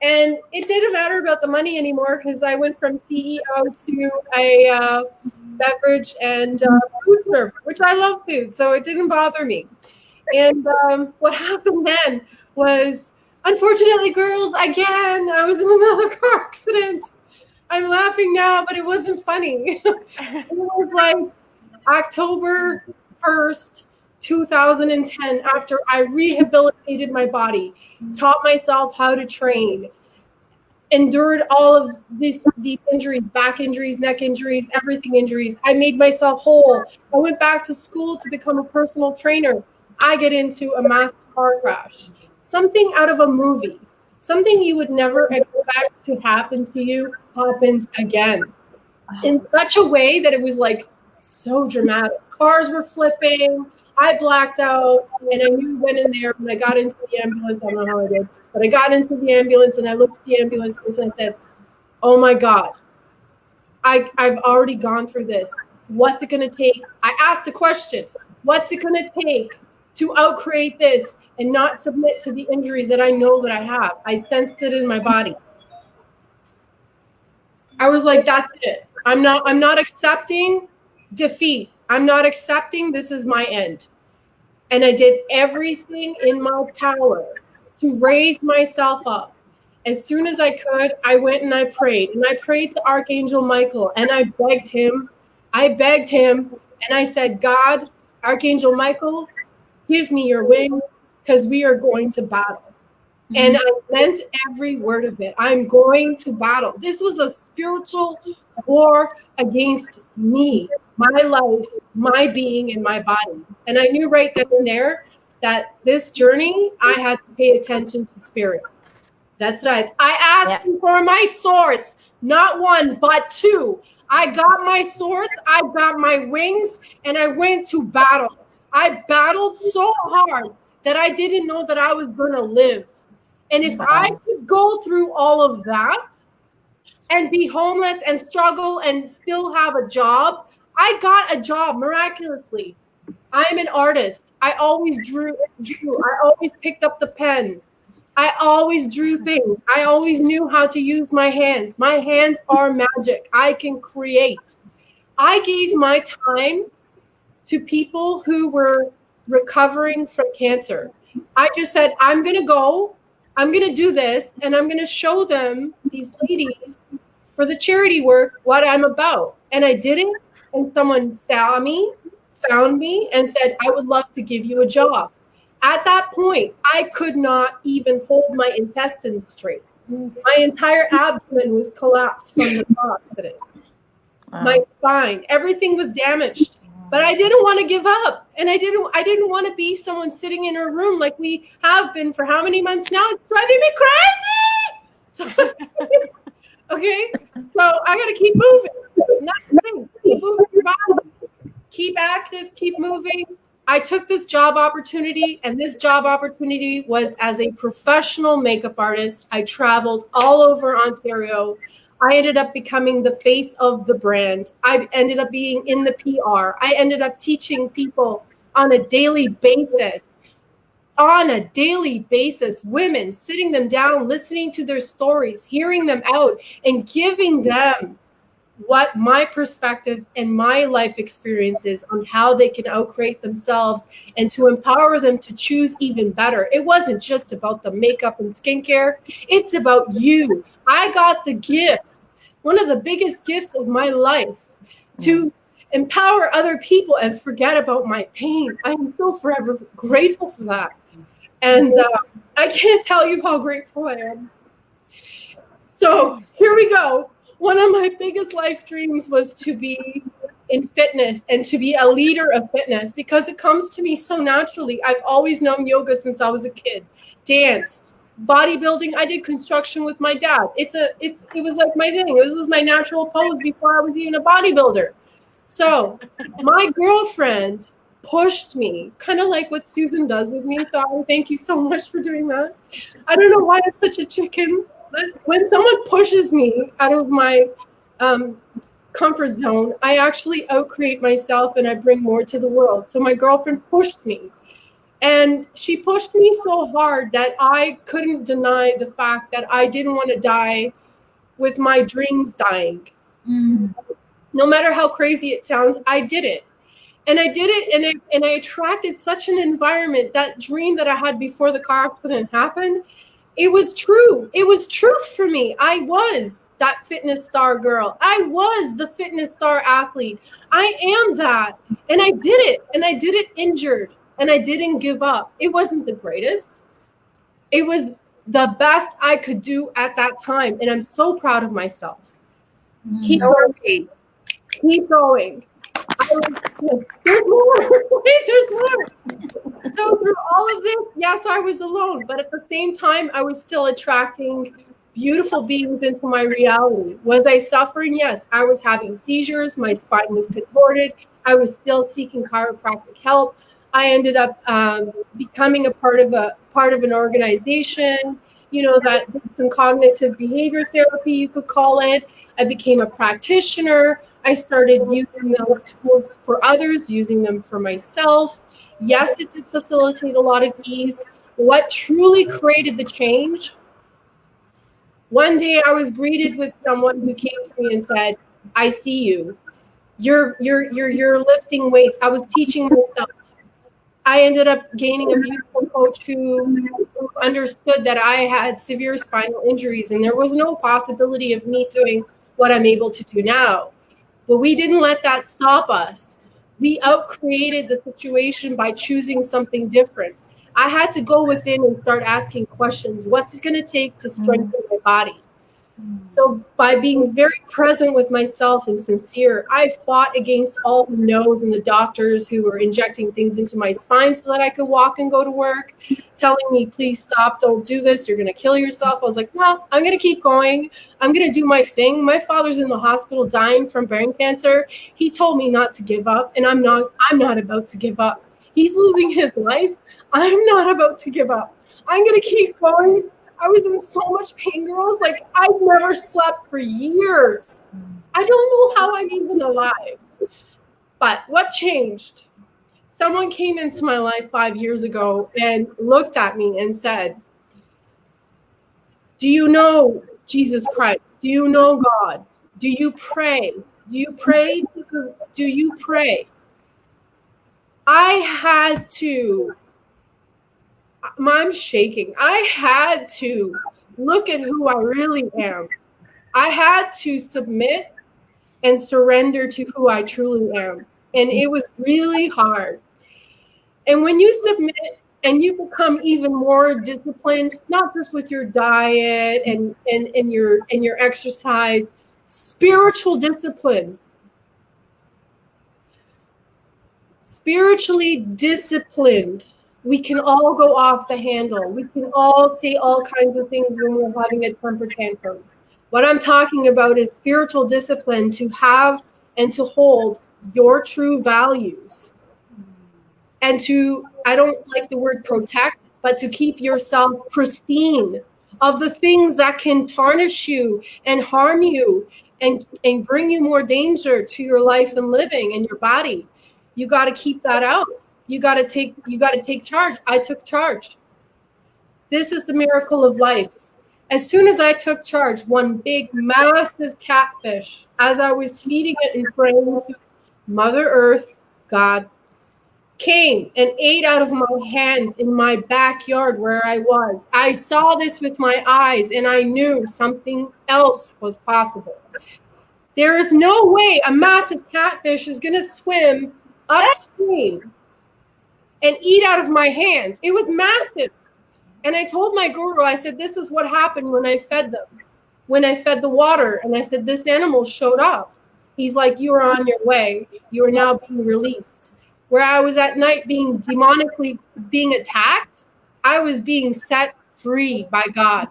And it didn't matter about the money anymore, because I went from CEO to a beverage and food server, which I love food, so it didn't bother me. And what happened then was, unfortunately, girls, again, I was in another car accident. I'm laughing now, but it wasn't funny. It was like October 1st, 2010, after I rehabilitated my body, taught myself how to train, endured all of these injuries, back injuries, neck injuries, everything injuries. I made myself whole. I went back to school to become a personal trainer. I get into a massive car crash. Something out of a movie. Something you would never expect to happen to you happens again. In such a way that it was like so dramatic. Cars were flipping. I blacked out, and I knew went in there when I got into the ambulance. I don't know how I did, but I got into the ambulance, and I looked at the ambulance person and I said, oh my God, I've already gone through this. What's it going to take? I asked the question, what's it going to take to outcreate this and not submit to the injuries that I know that I have? I sensed it in my body. I was like, that's it. I'm not accepting defeat. I'm not accepting this is my end. And I did everything in my power to raise myself up. As soon as I could, I went and I prayed. And I prayed to Archangel Michael, and I begged him. And I said, God, Archangel Michael, give me your wings, because we are going to battle. And I meant every word of it. I'm going to battle. This was a spiritual war against me, my life, my being, and my body. And I knew right then and there that this journey, I had to pay attention to spirit. That's right. I asked him for my swords, not one, but two. I got my swords, I got my wings, and I went to battle. I battled so hard that I didn't know that I was going to live. And if I could go through all of that and be homeless and struggle and still have a job, I got a job miraculously. I'm an artist. I always drew. I always picked up the pen. I always drew things. I always knew how to use my hands. My hands are magic. I can create. I gave my time to people who were recovering from cancer. I just said, I'm going to go. I'm going to do this, and I'm going to show them, these ladies, for the charity work, what I'm about. And I did it, and someone saw me, found me, and said, I would love to give you a job. At that point, I could not even hold my intestines straight. My entire abdomen was collapsed from the car accident. Wow. My spine, everything was damaged. But I didn't want to give up, and I didn't want to be someone sitting in a room like we have been for how many months now. It's driving me crazy. So, okay, so I got to keep moving. That's the thing. Keep moving your body. Keep active. Keep moving. I took this job opportunity, and this job opportunity was as a professional makeup artist. I traveled all over Ontario. I ended up becoming the face of the brand. I ended up being in the PR. I ended up teaching people on a daily basis. Women, sitting them down, listening to their stories, hearing them out, and giving them what my perspective and my life experience is on how they can outcreate themselves and to empower them to choose even better. It wasn't just about the makeup and skincare. It's about you. I got the gift, one of the biggest gifts of my life, to empower other people and forget about my pain. I am so forever grateful for that. And I can't tell you how grateful I am. So here we go. One of my biggest life dreams was to be in fitness and to be a leader of fitness because it comes to me so naturally. I've always known yoga since I was a kid. Dance, bodybuilding. I did construction with my dad. It was like my thing. This was my natural pose before I was even a bodybuilder. So my girlfriend pushed me, kind of like what Susan does with me. So I thank you so much for doing that. I don't know why I'm such a chicken, but when someone pushes me out of my comfort zone, I actually outcreate myself and I bring more to the world. So my girlfriend pushed me, and she pushed me so hard that I couldn't deny the fact that I didn't want to die with my dreams dying. No matter how crazy it sounds, I did it. And I did it, and I attracted such an environment. That dream that I had before the car accident happened, it was true. It was truth for me. I was that fitness star girl. I was the fitness star athlete. I am that. And I did it. And I did it injured. And I didn't give up. It wasn't the greatest. It was the best I could do at that time. And I'm so proud of myself. Keep going. Keep going. There's more. Wait, there's more. So through all of this, yes, I was alone, but at the same time, I was still attracting beautiful beings into my reality. Was I suffering? Yes, I was having seizures. My spine was contorted. I was still seeking chiropractic help. I ended up becoming a part of an organization, that did some cognitive behavior therapy, you could call it. I became a practitioner. I started using those tools for others, using them for myself. Yes, it did facilitate a lot of ease. What truly created the change? One day I was greeted with someone who came to me and said, "I see you. You're lifting weights." I was teaching myself. I ended up gaining a beautiful coach who understood that I had severe spinal injuries and there was no possibility of me doing what I'm able to do now. But we didn't let that stop us. We outcreated the situation by choosing something different. I had to go within and start asking questions. What's it going to take to strengthen my body? So by being very present with myself and sincere, I fought against all the no's and the doctors who were injecting things into my spine so that I could walk and go to work, telling me, "Please stop, don't do this, you're going to kill yourself." I was like, "No, I'm going to keep going. I'm going to do my thing." My father's in the hospital dying from brain cancer. He told me not to give up, and I'm not about to give up. He's losing his life. I'm not about to give up. I'm going to keep going. I was in so much pain, girls. Like, I've never slept for years. I don't know how I'm even alive. But what changed? Someone came into my life 5 years ago and looked at me and said, "Do you know Jesus Christ? Do you know God? Do you pray? Do you pray? Do you pray?" I had to. I'm shaking. I had to look at who I really am. I had to submit and surrender to who I truly am. And it was really hard. And when you submit and you become even more disciplined, not just with your diet and your exercise, spiritual discipline. Spiritually disciplined. We can all go off the handle. We can all say all kinds of things when we're having a temper tantrum. What I'm talking about is spiritual discipline to have and to hold your true values. And to, I don't like the word protect, but to keep yourself pristine of the things that can tarnish you and harm you and bring you more danger to your life and living and your body. You got to keep that out. You got to take charge. I took charge. This is the miracle of life. As soon as I took charge, one big, massive catfish, as I was feeding it and praying to Mother Earth, God, came and ate out of my hands in my backyard where I was. I saw this with my eyes and I knew something else was possible. There is no way a massive catfish is going to swim upstream and eat out of my hands. It was massive. And I told my guru, I said, this is what happened when I fed them. When I fed the water, and I said, this animal showed up. He's like, you are on your way. You are now being released. Where I was at night being demonically being attacked, I was being set free by God.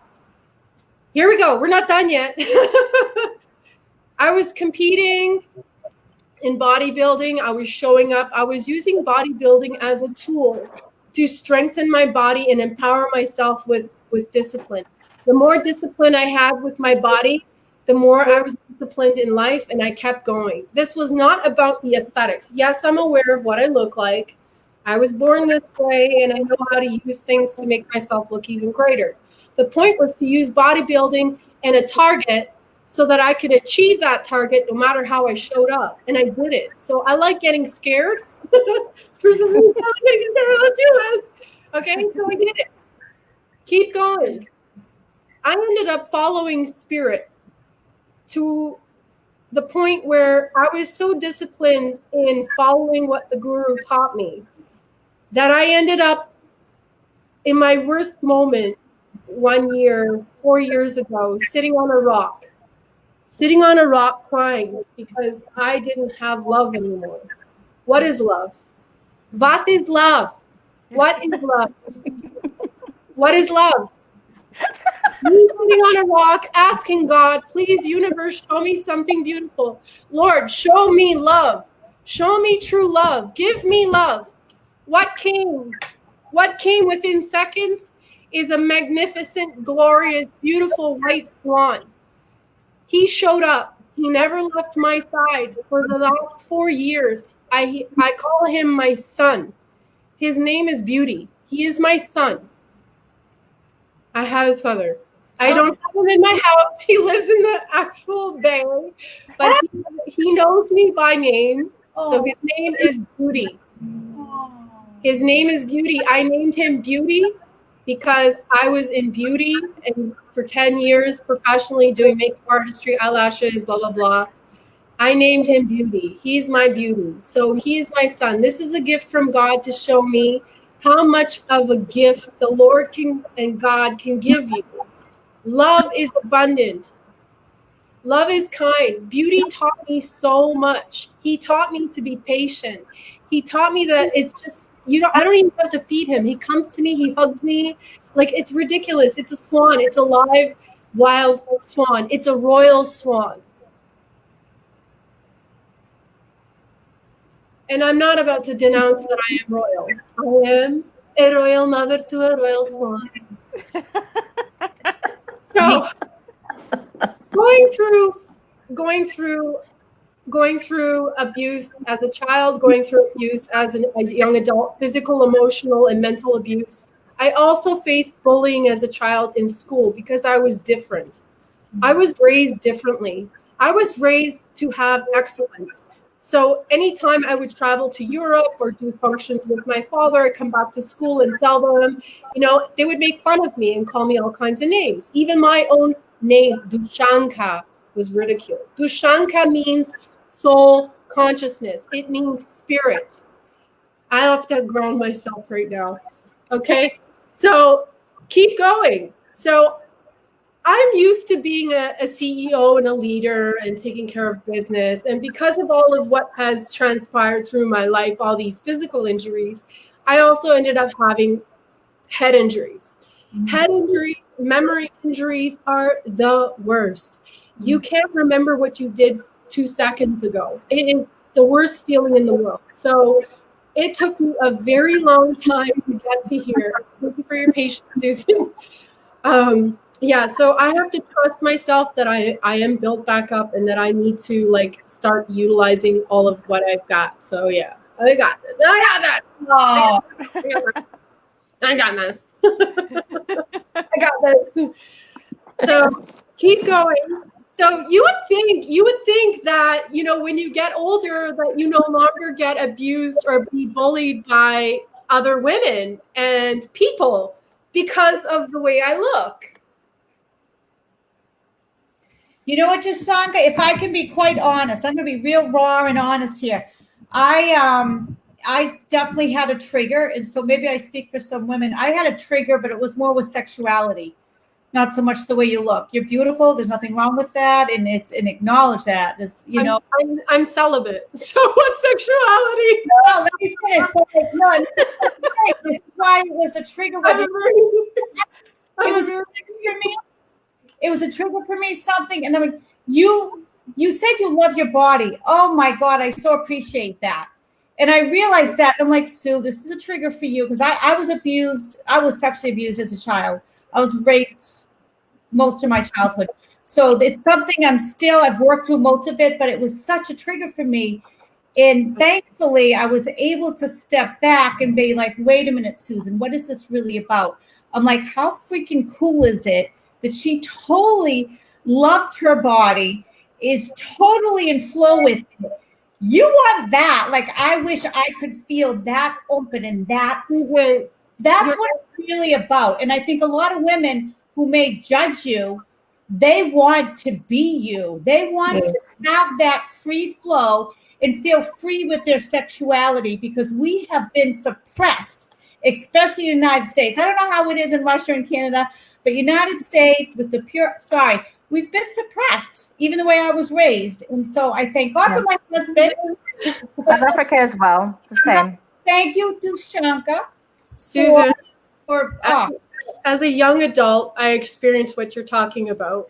Here we go. We're not done yet. I was competing in bodybuilding. I was showing up. I was using bodybuilding as a tool to strengthen my body and empower myself with discipline. The more discipline I had with my body, the more I was disciplined in life, and I kept going. This was not about the aesthetics. Yes, I'm aware of what I look like. I was born this way, and I know how to use things to make myself look even greater. The point was to use bodybuilding and a target so that I could achieve that target no matter how I showed up. And I did it. So I like getting scared. For some reason, I'm getting scared. Let's do this. Okay, so I did it. Keep going. I ended up following spirit to the point where I was so disciplined in following what the guru taught me that I ended up in my worst moment 1 year, 4 years ago, sitting on a rock crying because I didn't have love anymore. What is love? What is love? What is love? What is love? Me sitting on a rock asking God, please, universe, show me something beautiful. Lord, show me love. Show me true love. Give me love. What came? What came within seconds is a magnificent, glorious, beautiful white swan. He showed up. He never left my side for the last 4 years. I call him my son. His name is Beauty. He is my son. I have his father. I don't have him in my house. He lives in the actual bay, but he knows me by name. So his name is Beauty. His name is Beauty. I named him Beauty because I was in beauty and for 10 years professionally doing makeup artistry, eyelashes, blah, blah, blah. I named him Beauty. He's my beauty. So he is my son. This is a gift from God to show me how much of a gift the Lord can and God can give you. Love is abundant. Love is kind. Beauty taught me so much. He taught me to be patient. He taught me that it's just, I don't even have to feed him. He comes to me, he hugs me. Like, it's ridiculous. It's a swan. It's a live, wild swan. It's a royal swan. And I'm not about to denounce that I am royal. I am a royal mother to a royal swan. So going through abuse as a child, going through abuse as a young adult, physical, emotional, and mental abuse. I also faced bullying as a child in school because I was different. I was raised differently. I was raised to have excellence. So anytime I would travel to Europe or do functions with my father, I'd come back to school and tell them, they would make fun of me and call me all kinds of names. Even my own name, Dusanka, was ridiculed. Dusanka means soul consciousness. It means spirit. I have to ground myself right now. Okay? So keep going. So I'm used to being a CEO and a leader and taking care of business. And because of all of what has transpired through my life, all these physical injuries, I also ended up having head injuries. Head injuries, memory injuries are the worst. You can't remember what you did 2 seconds ago. It is the worst feeling in the world. So it took me a very long time to get to here. Thank you for your patience, Susan. So I have to trust myself that I am built back up and that I need to start utilizing all of what I've got. So yeah, I got this. I got this. I got this. So keep going. So you would think that, when you get older that you no longer get abused or be bullied by other women and people because of the way I look. You know what, Dusanka, if I can be quite honest, I'm going to be real raw and honest here. I definitely had a trigger, and so maybe I speak for some women. I had a trigger, but it was more with sexuality. not so much the way you look. You're beautiful. There's nothing wrong with that, and acknowledge that. This, I'm celibate. So what sexuality? No, let me finish. So, this is why it was a trigger. It was a trigger for me. It was a trigger for me. Something, and I'm like, you said you love your body. Oh my God, I so appreciate that. And I realized that. I'm like, Sue, this is a trigger for you because I was abused. I was sexually abused as a child. I was raped most of my childhood. So it's something I've worked through most of it, but it was such a trigger for me. And thankfully, I was able to step back and be like, wait a minute, Susan, what is this really about? I'm like, how freaking cool is it that she totally loves her body, is totally in flow with it. You want that. Like, I wish I could feel that open and that's what it's really about. And I think a lot of women who may judge you, they want to be you. They want to have that free flow and feel free with their sexuality because we have been suppressed, especially in the United States. I don't know how it is in Russia and Canada, but United States with the we've been suppressed, even the way I was raised. And so I thank God for my husband. South Africa as well. It's the same. Thank you, Dusanka. Susan, as a young adult, I experienced what you're talking about.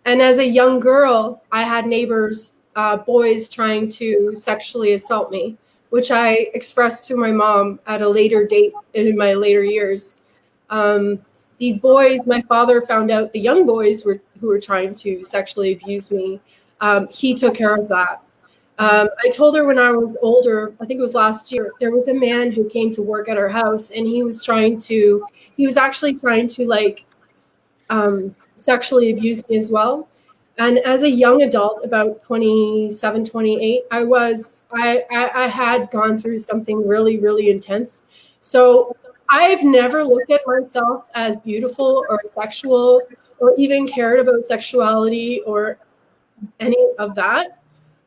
And as a young girl, I had neighbors, boys trying to sexually assault me, which I expressed to my mom at a later date in my later years. These boys, my father found out the young boys who were trying to sexually abuse me. He took care of that. I told her when I was older, I think it was last year, there was a man who came to work at our house and he was actually trying to sexually abuse me as well. And as a young adult, about 27, 28, I had gone through something really, really intense. So I've never looked at myself as beautiful or sexual or even cared about sexuality or any of that.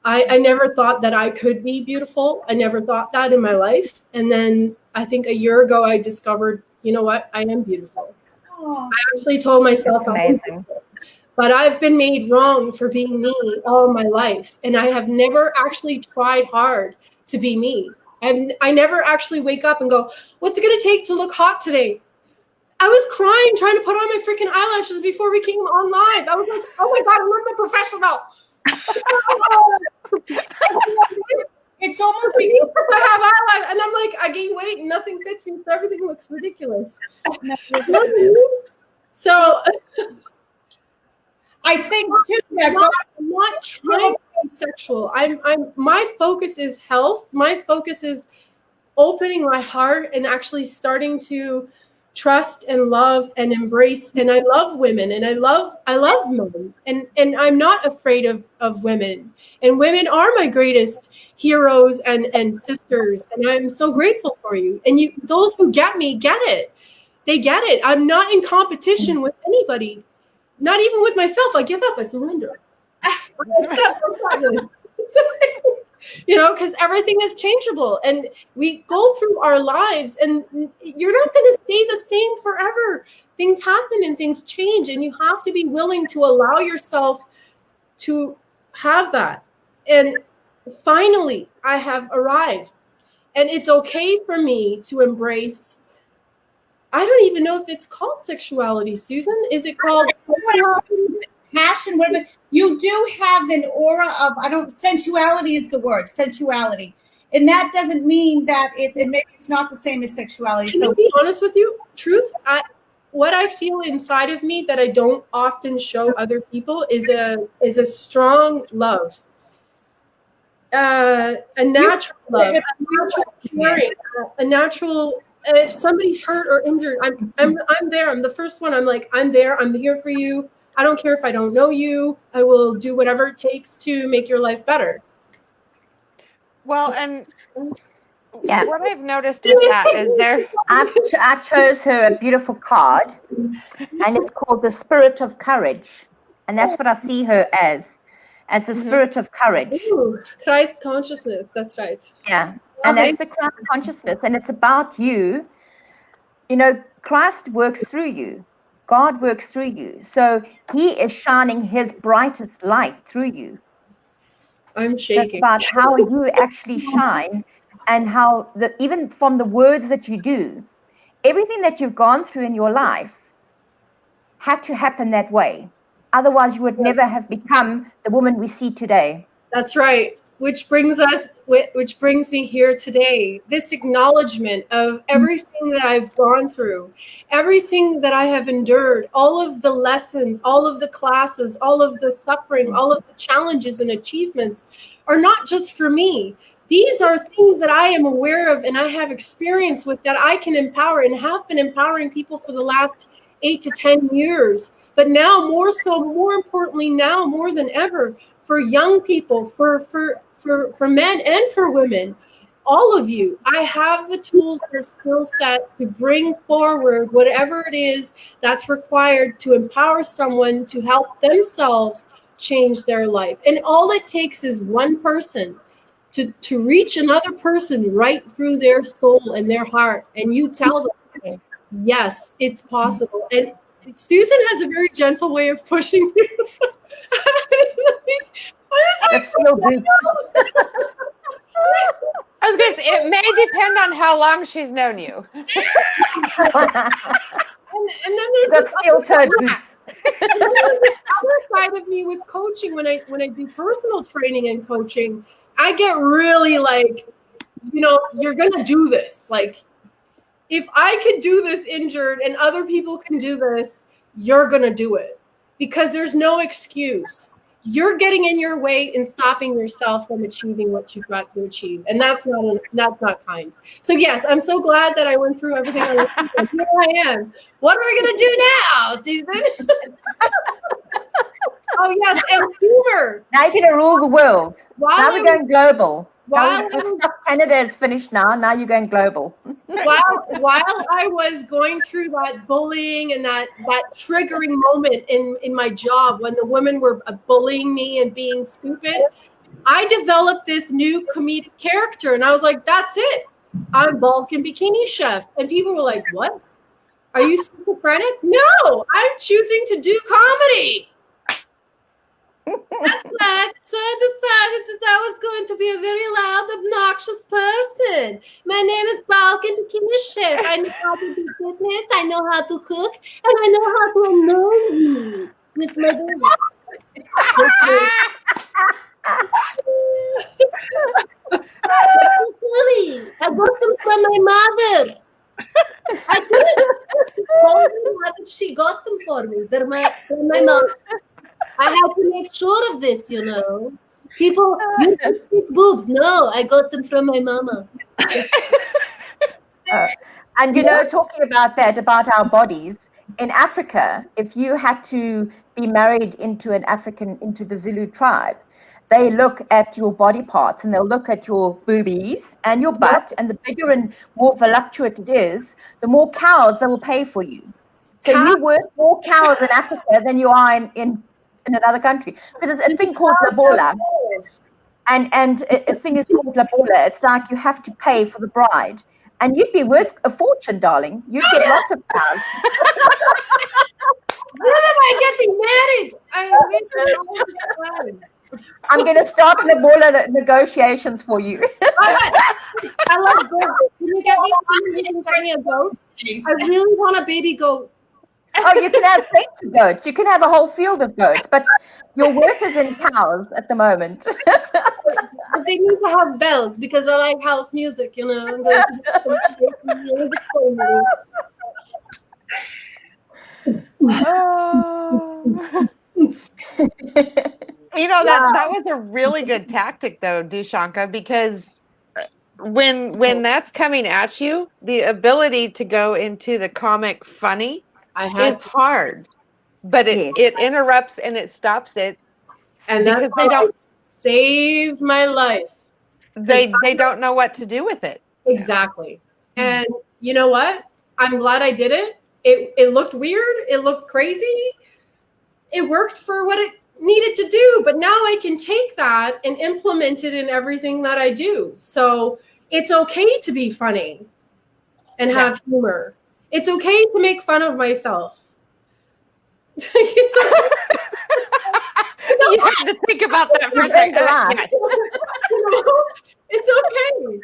I never thought that I could be beautiful. I never thought that in my life. And then I think a year ago, I discovered, you know what? I am beautiful. I actually told myself I'm beautiful. But I've been made wrong for being me all my life. And I have never actually tried hard to be me. I never actually wake up and go, what's it going to take to look hot today? I was crying trying to put on my freaking eyelashes before we came on live. I was like, oh my God, I'm the professional. It's almost because I have eyelashes. And I'm like, I gain weight and nothing fits me. So everything looks ridiculous. So I think too that I'm not trying to be sexual. My focus is health. My focus is opening my heart and actually starting to trust and love and embrace. And I love women and I love men. And I'm not afraid of women. And women are my greatest heroes and sisters. And I'm so grateful for you. And those who get me get it. They get it. I'm not in competition with anybody. Not even with myself. I give up. I surrender. Because everything is changeable. And we go through our lives and you're not going to stay the same forever. Things happen and things change. And you have to be willing to allow yourself to have that. And finally, I have arrived. And it's okay for me to embrace. I don't even know if it's called sexuality, Susan. Is it called passion? Whatever. You do have an aura of, sensuality is the word, sensuality. And that doesn't mean that maybe it's not the same as sexuality. So to be honest with you, truth, what I feel inside of me that I don't often show other people is a strong love. A natural love, a natural caring, a natural. If somebody's hurt or injured, I'm there. I'm the first one. I'm like, I'm there. I'm here for you. I don't care if I don't know you. I will do whatever it takes to make your life better. Well, and what I've noticed with that is I chose her a beautiful card, and it's called the Spirit of Courage, and that's what I see her as the Spirit of Courage. Ooh, Christ consciousness. That's right. Yeah. And that's the Christ consciousness. And it's about you. Christ works through you. God works through you. So he is shining his brightest light through you. I'm It's shaking. about how you actually shine, and how even from the words that you do, everything that you've gone through in your life had to happen that way. Otherwise, you would never have become the woman we see today. That's right. Which brings me here today. This acknowledgement of everything that I've gone through, everything that I have endured, all of the lessons, all of the classes, all of the suffering, all of the challenges and achievements are not just for me. These are things that I am aware of and I have experience with, that I can empower and have been empowering people for the last 8 to 10 years. But now more so, more importantly now more than ever, for young people, for men and for women, all of you, I have the tools and the skill set to bring forward whatever it is that's required to empower someone to help themselves change their life. And all it takes is one person to reach another person right through their soul and their heart. And you tell them, yes, it's possible. And Susan has a very gentle way of pushing you. That's still good. I was going to say, it may depend on how long she's known you. And then there's That's steel-toed boots. the other side of me with coaching. When I do personal training and coaching, I get really like, you're gonna do this. Like, if I could do this injured and other people can do this, you're gonna do it, because there's no excuse. You're getting in your way and stopping yourself from achieving what you've got to achieve. And that's not kind. So yes, I'm so glad that I went through everything I went through. Here I am. What are we going to do now, Susan? Oh yes, and humor. Now you're going to rule the world. Now we're going global. Canada is finished now. Now you're going global. While I was going through that bullying and that triggering moment in my job, when the women were bullying me and being stupid, I developed this new comedic character, and I was like, that's it. I'm Balkan Bikini Chef. And people were like, what? Are you schizophrenic? No, I'm choosing to do comedy. That's right. So I decided that I was going to be a very loud, obnoxious person. My name is Balkan Bikini Chef. I know how to do fitness, I know how to cook, and I know how to annoy you with my baby. I got them from my mother. I didn't. She got them for me. They're my mom. I had to make sure of this, People, you have boobs. No, I got them from my mama. And talking about that, about our bodies, in Africa, if you had to be married into the Zulu tribe, they look at your body parts, and they'll look at your boobies and your butt, and the bigger and more voluptuous it is, the more cows they will pay for you. So you worth more cows in Africa than you are in another country, because it's a thing called labola, and a thing is called labola. It's like you have to pay for the bride, and you'd be worth a fortune, darling. You'd get lots of pounds. When am I getting married? I'm going to start labola negotiations for you. I love goats. Can you get me a goat? I really want a baby goat. Oh, you can have plenty of goats. You can have a whole field of goats, but your worth is in cows at the moment. But they need to have bells, because I like house music, That was a really good tactic, though, Dusanka, because when that's coming at you, the ability to go into the comic funny, it's hard, but it interrupts and it stops it, and that's because they don't save my life. They don't know what to do with it. Exactly. And you know what? I'm glad I did it. It looked weird. It looked crazy. It worked for what it needed to do, but now I can take that and implement it in everything that I do. So it's okay to be funny and have humor. It's okay to make fun of myself. It's okay. You have to think about that for a You've earned the second. right. Yes. It's okay.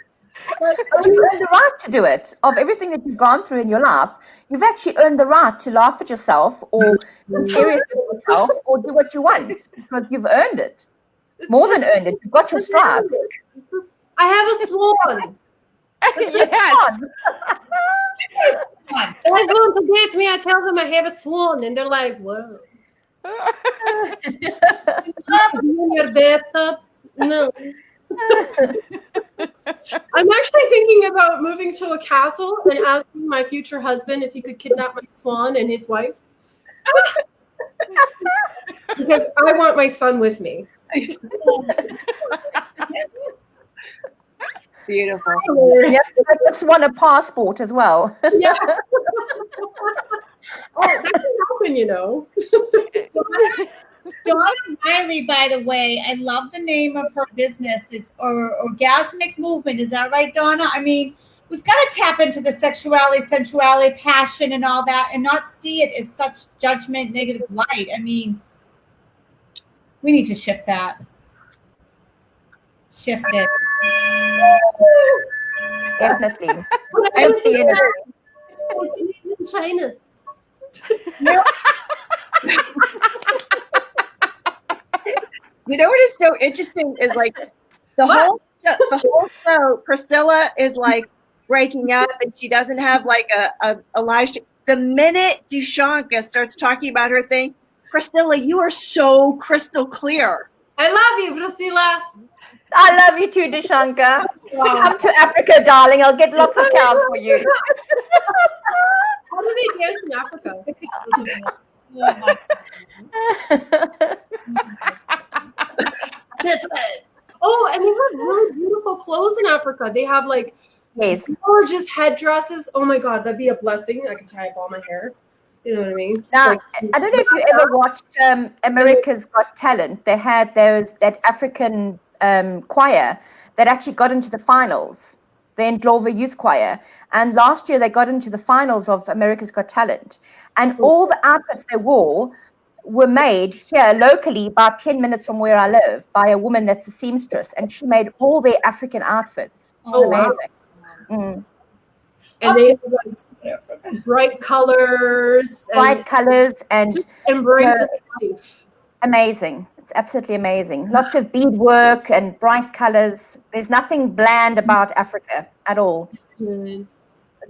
But you've earned the right to do it. Of everything that you've gone through in your life, you've actually earned the right to laugh at yourself or be serious with yourself or do what you want because you've earned it. More than earned it. You've got your stripes. I have a swan. Yes. Guys want to date me, I tell them I have a swan, and they're like, whoa. In your bathtub? No. I'm actually thinking about moving to a castle and asking my future husband if he could kidnap my swan and his wife. Because I want my son with me. Beautiful. You have to make this one a passport as well. Yeah. Oh, that can happen, you know. Donna Riley, by the way, I love the name of her business. Is Orgasmic Movement. Is that right, Donna? I mean, we've got to tap into the sexuality, sensuality, passion, and all that, and not see it as such judgment, negative light. I mean, we need to shift that. Shift it. Definitely. Empty energy. It's made in China. You know what is so interesting is like the whole show, Priscilla is like breaking up and she doesn't have like a live stream. The minute Dusanka starts talking about her thing, Priscilla, you are so crystal clear. I love you, Priscilla. I love you too, Dusanka. Come to Africa, darling. I'll get lots of cows for you. How do they dance in Africa? That's it. Oh, and they have really beautiful clothes in Africa. They have like gorgeous headdresses. Oh my God, that'd be a blessing. I could tie up all my hair. You know what I mean? Now, Like, I don't know if you ever watched America's Got Talent. They had that African choir that actually got into the finals, the Ndlovu Youth Choir. And last year they got into the finals of America's Got Talent. And all the outfits they wore were made here locally, about 10 minutes from where I live, by a woman that's a seamstress. And she made all their African outfits. She's amazing. Wow. And they have like bright colors. And just embrace life. Amazing. It's absolutely amazing. Lots of beadwork and bright colors. There's nothing bland about Africa at all. It's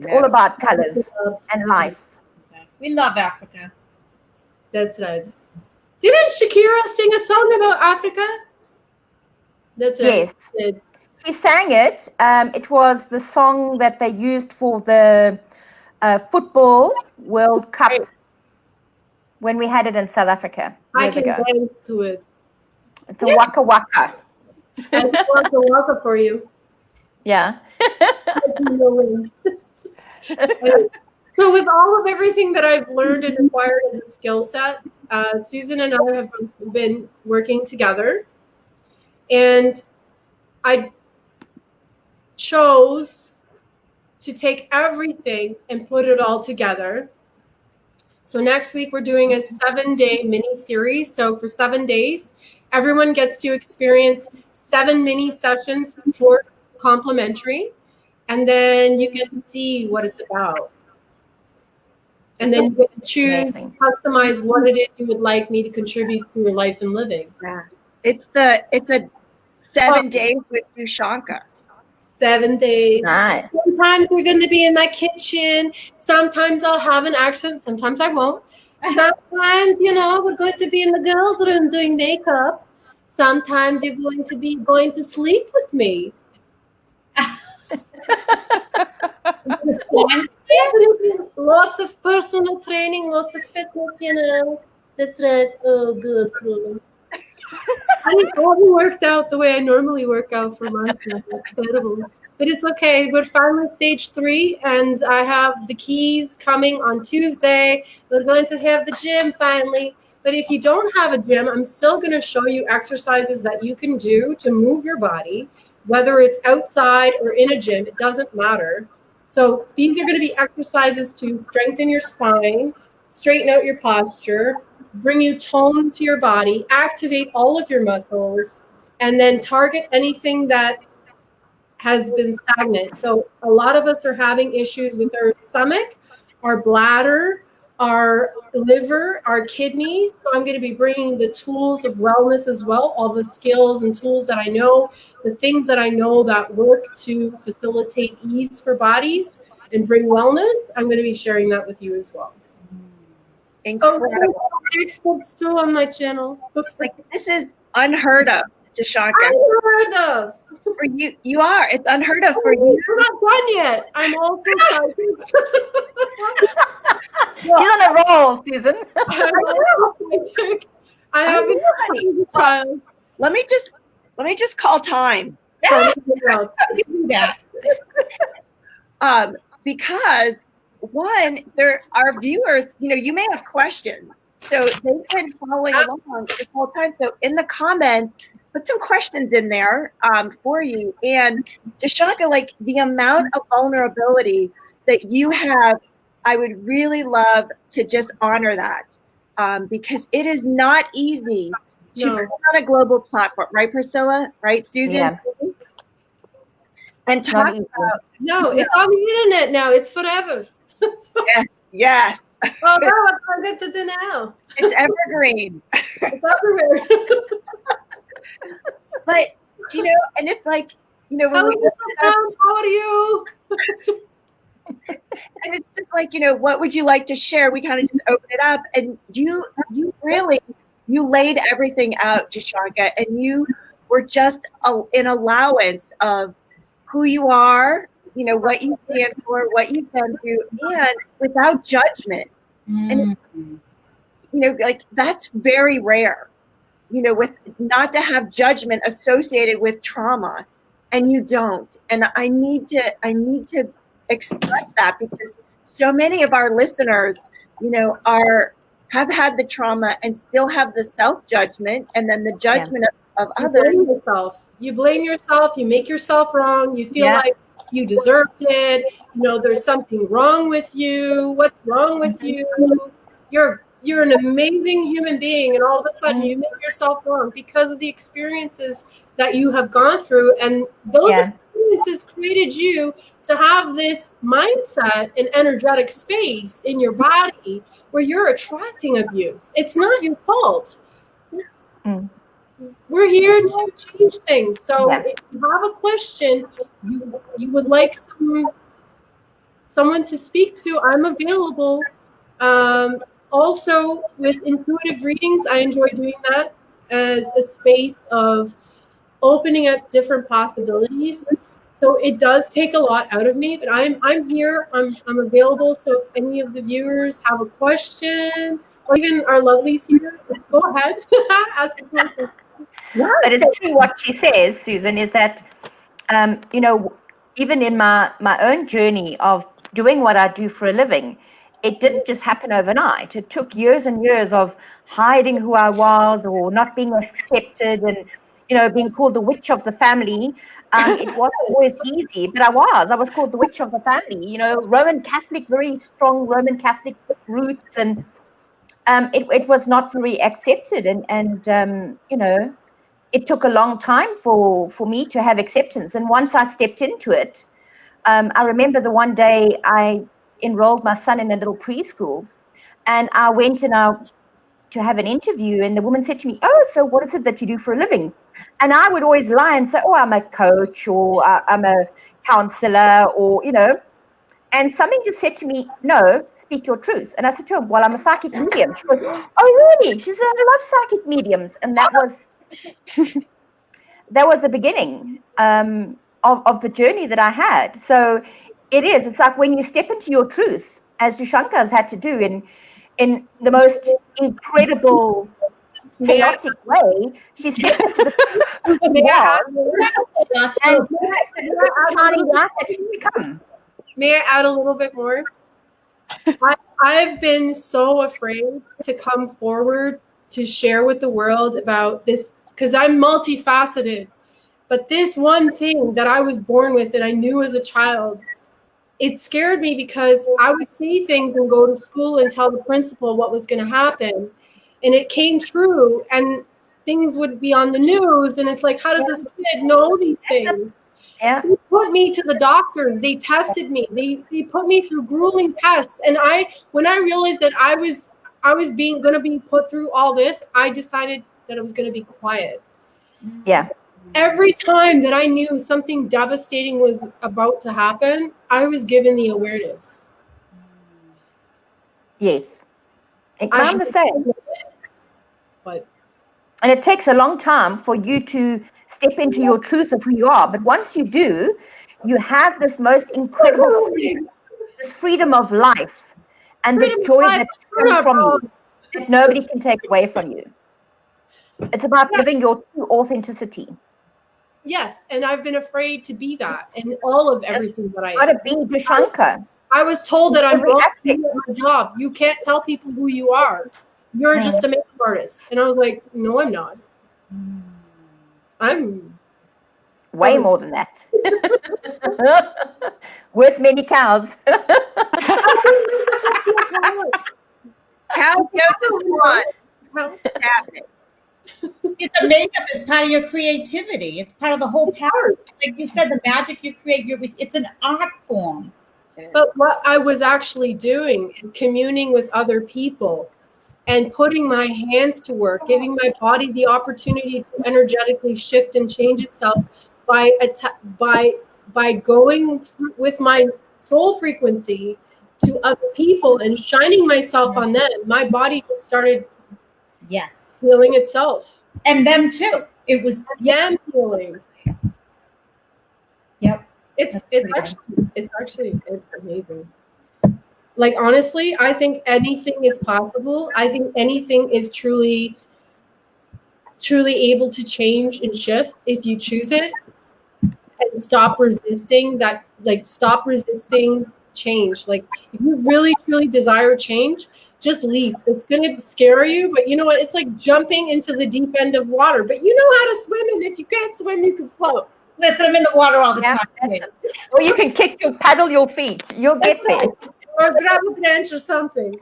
all about colors and life. We love Africa. That's right. Didn't Shakira sing a song about Africa? That's it. Yes. She sang it. It was the song that they used for the Football World Cup when we had it in South Africa years ago. I can dance to it. It's a waka waka. It's waka waka for you. Yeah. So with all of everything that I've learned and acquired as a skill set, Susan and I have been working together, and I chose to take everything and put it all together. So next week we're doing a 7-day mini series. So for 7 days, everyone gets to experience 7 mini sessions for complimentary, and then you get to see what it's about. And then you get to choose, customize what it is you would like me to contribute to your life and living. Yeah. It's a 7 days with Dusanka. 7 days. Nice. Sometimes we're going to be in my kitchen. Sometimes I'll have an accent. Sometimes I won't. Sometimes, we're going to be in the girls' room doing makeup. Sometimes you're going to sleep with me. Lots of personal training, lots of fitness, That's right. Oh, good, cool. I haven't worked out the way I normally work out for months now. It's incredible. But it's okay. We're finally stage 3, and I have the keys coming on Tuesday. We're going to have the gym finally. But if you don't have a gym, I'm still going to show you exercises that you can do to move your body, whether it's outside or in a gym. It doesn't matter. So these are going to be exercises to strengthen your spine, straighten out your posture, bring you tone to your body, activate all of your muscles, and then target anything that has been stagnant. So a lot of us are having issues with our stomach, our bladder, our liver, our kidneys. So I'm going to be bringing the tools of wellness as well, all the skills and tools that I know, the things that I know that work to facilitate ease for bodies and bring wellness. I'm going to be sharing that with you as well. Incredible. Oh, experts too on my channel. Like, this is unheard of, Dusanka. Unheard of. For you, you are. It's unheard of for you. We're not done yet. I'm also excited. She's on a roll, Susan. I'm also excited. I have a child. Let me just call time. I can do that. Because one, there are viewers, you may have questions. So they've been following along this whole time. So in the comments, put some questions in there for you. And Dusanka, like the amount of vulnerability that you have, I would really love to just honor that because it is not easy to put on a global platform, right, Priscilla? Right, Susan? Yeah. And talk about it's on the internet now. It's forever. yes. Oh no, what do I get to do now? It's evergreen. It's everywhere. But and it's like, when how are you? And it's just like, what would you like to share? We kind of just open it up, and you really laid everything out, Dusanka, and you were just an allowance of who you are, what you stand for, what you've been through, and without judgment. And like that's very rare, with not to have judgment associated with trauma, and you don't. And I need to express that because so many of our listeners, have had the trauma and still have the self-judgment and then the judgment of others. You blame yourself. You make yourself wrong. You feel like you deserved it. There's something wrong with you. What's wrong with you? You're an amazing human being, and all of a sudden you make yourself wrong because of the experiences that you have gone through, and those experiences created you to have this mindset and energetic space in your body where you're attracting abuse. It's not your fault. We're here to change things. So if you have a question, you would like someone to speak to, I'm available. Also, with intuitive readings, I enjoy doing that as a space of opening up different possibilities. So it does take a lot out of me, but I'm here. I'm available. So if any of the viewers have a question, or even our lovelies here, go ahead, ask a question. But it's true what she says, Susan, is that, even in my own journey of doing what I do for a living, it didn't just happen overnight. It took years and years of hiding who I was or not being accepted and, being called the witch of the family. It wasn't always easy, but I was called the witch of the family, Roman Catholic, very strong Roman Catholic roots. And it was not very accepted. And it took a long time for me to have acceptance. And once I stepped into it, I remember the one day I enrolled my son in a little preschool, and I went to have an interview, and the woman said to me, "Oh, so what is it that you do for a living?" And I would always lie and say, "Oh, I'm a coach, or I'm a counselor, or and something just said to me, "No, speak your truth." And I said to her, "Well, I'm a psychic medium." She goes, "Oh, really?" She said, "I love psychic mediums." And that was the beginning of the journey that I had. So it's like when you step into your truth, as Dusanka has had to do in the most incredible, chaotic way, she stepped into the truth and shining light that she's become. May I add a little bit more? I've been so afraid to come forward to share with the world about this because I'm multifaceted. But this one thing that I was born with that I knew as a child, it scared me because I would see things and go to school and tell the principal what was going to happen. and it came true, and things would be on the news, and it's like, how does this kid know these things? Yeah. They put me to the doctors. They tested me. They put me through grueling tests. And when I realized that I was gonna be put through all this, I decided that I was gonna be quiet. Yeah. Every time that I knew something devastating was about to happen, I was given the awareness. Yes. I'm the same. But And it takes a long time for you to step into your truth of who you are. But once you do, you have this most incredible freedom, this freedom of life, and this joy that's come from you that nobody can take away from you. It's about living your true authenticity. yes, and I've been afraid to be that in all of everything that I am. Got to be Dusanka. I was told that I'm Every wrong aspect. at my job. You can't tell people who you are. You're just a makeup artist. And I was like, no, I'm not. I'm way more than that. Worth many cows. Cows don't want. The makeup is part of your creativity. It's part of the whole pattern. Like you said, the magic you create, it's an art form. But what I was actually doing is communing with other people and putting my hands to work, giving my body the opportunity to energetically shift and change itself by going with my soul frequency to other people and shining myself on them. My body just started healing itself. And them too. It was them healing. Yep. It's amazing. Like, honestly, I think anything is possible. I think anything is truly able to change and shift if you choose it, and stop resisting that. Like, stop resisting change. Like, if you really truly desire change, just leap. It's gonna scare you, but you know what? It's like jumping into the deep end of water. But you know how to swim, and if you can't swim, you can float. Listen, I'm in the water all the time. Or you can paddle your feet. You'll get there. Or grab a branch or something.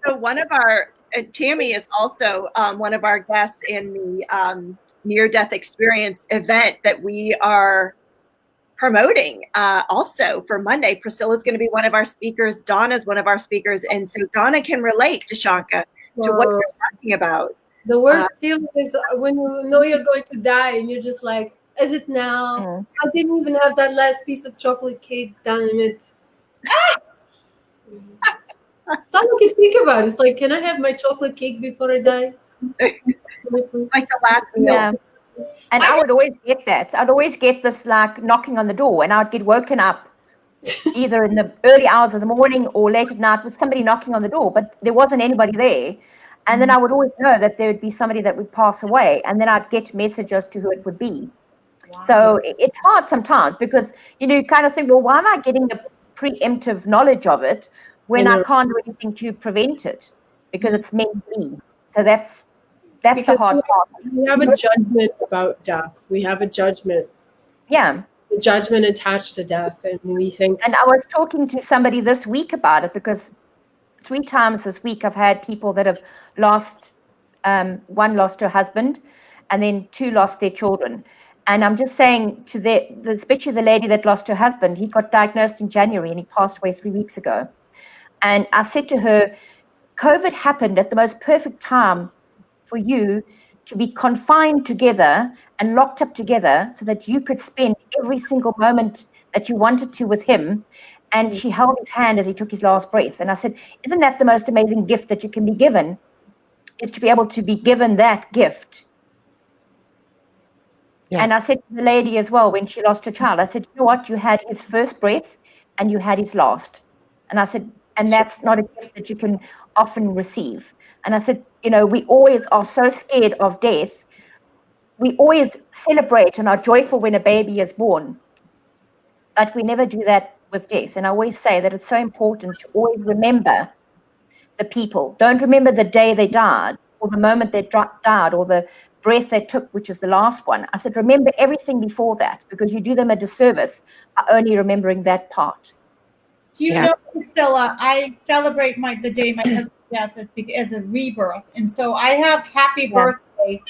So one of our, Tammy is also one of our guests in the near-death experience event that we are promoting also for Monday. Priscilla's going to be one of our speakers. Donna's one of our speakers. And so Donna can relate, Dusanka, to what you're talking about. The worst feeling is when you know you're going to die and you're just like, is it now? I didn't even have that last piece of chocolate cake, damn it. That's all I can think about. It's like, can I have my chocolate cake before I die? Like the last meal. Yeah. And I would always get that. I'd always get this like knocking on the door, and I'd get woken up either in the early hours of the morning or late at night with somebody knocking on the door, but there wasn't anybody there. And then I would always know that there would be somebody that would pass away, and then I'd get messages to who it would be. Wow. So it's hard sometimes because, you kind of think, well, why am I getting the preemptive knowledge of it when I can't do anything to prevent it? Because it's meant to be. So that's the hard part. We have a judgment about death. We have a judgment. Yeah. The judgment attached to death. And we think. And I was talking to somebody this week about it because 3 times this week I've had people that have lost, one lost her husband, and then 2 lost their children. And I'm just saying to especially the lady that lost her husband, he got diagnosed in January and he passed away 3 weeks ago. And I said to her, COVID happened at the most perfect time for you to be confined together and locked up together so that you could spend every single moment that you wanted to with him. And she held his hand as he took his last breath. And I said, isn't that the most amazing gift that you can be given, is to be able to be given that gift? Yeah. And I said to the lady as well, when she lost her child, I said, you know what? You had his first breath and you had his last. And I said, and that's not a gift that you can often receive. And I said, we always are so scared of death. We always celebrate and are joyful when a baby is born, but we never do that with death. And I always say that it's so important to always remember the people. Don't remember the day they died or the moment they died or the breath they took, which is the last one. I said, remember everything before that, because you do them a disservice by only remembering that part. Do you Yeah. know, Priscilla, I celebrate the day my husband's death as a rebirth. And so I have happy birthday.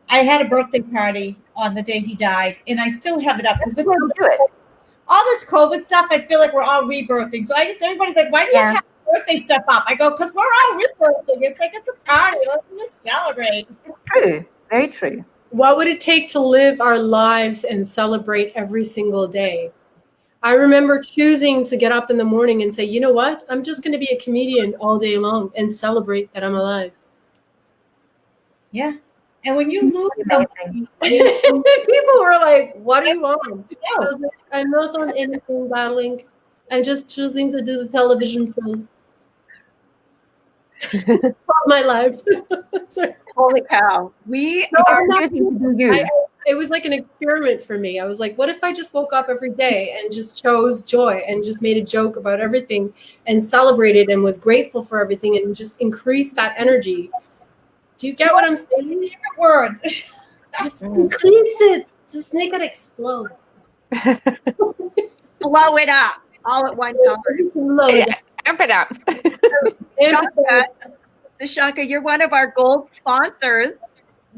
I had a birthday party on the day he died, and I still have it up because with Well, do it. all this COVID stuff, I feel like we're all rebirthing. So everybody's like, why do you have happy birthday stuff up? I go, because we're all rebirthing. It's like it's a party. Let's just celebrate. True. Very true. What would it take to live our lives and celebrate every single day? I remember choosing to get up in the morning and say, you know what? I'm just going to be a comedian all day long and celebrate that I'm alive. Yeah. And when you lose something, People were like, what are you on? I was like, I'm not on anything, darling. I'm just choosing to do the television show. My life. Sorry. Holy cow. We No, are I'm not Choosing to do you. it was like an experiment for me. I was like, what if I just woke up every day and just chose joy and just made a joke about everything and celebrated and was grateful for everything and just increased that energy? Do you get what I'm saying? favorite word. Just increase it. Just make it explode. blow it up all at one time. Load it. Amp it up. Dusanka, you're one of our gold sponsors.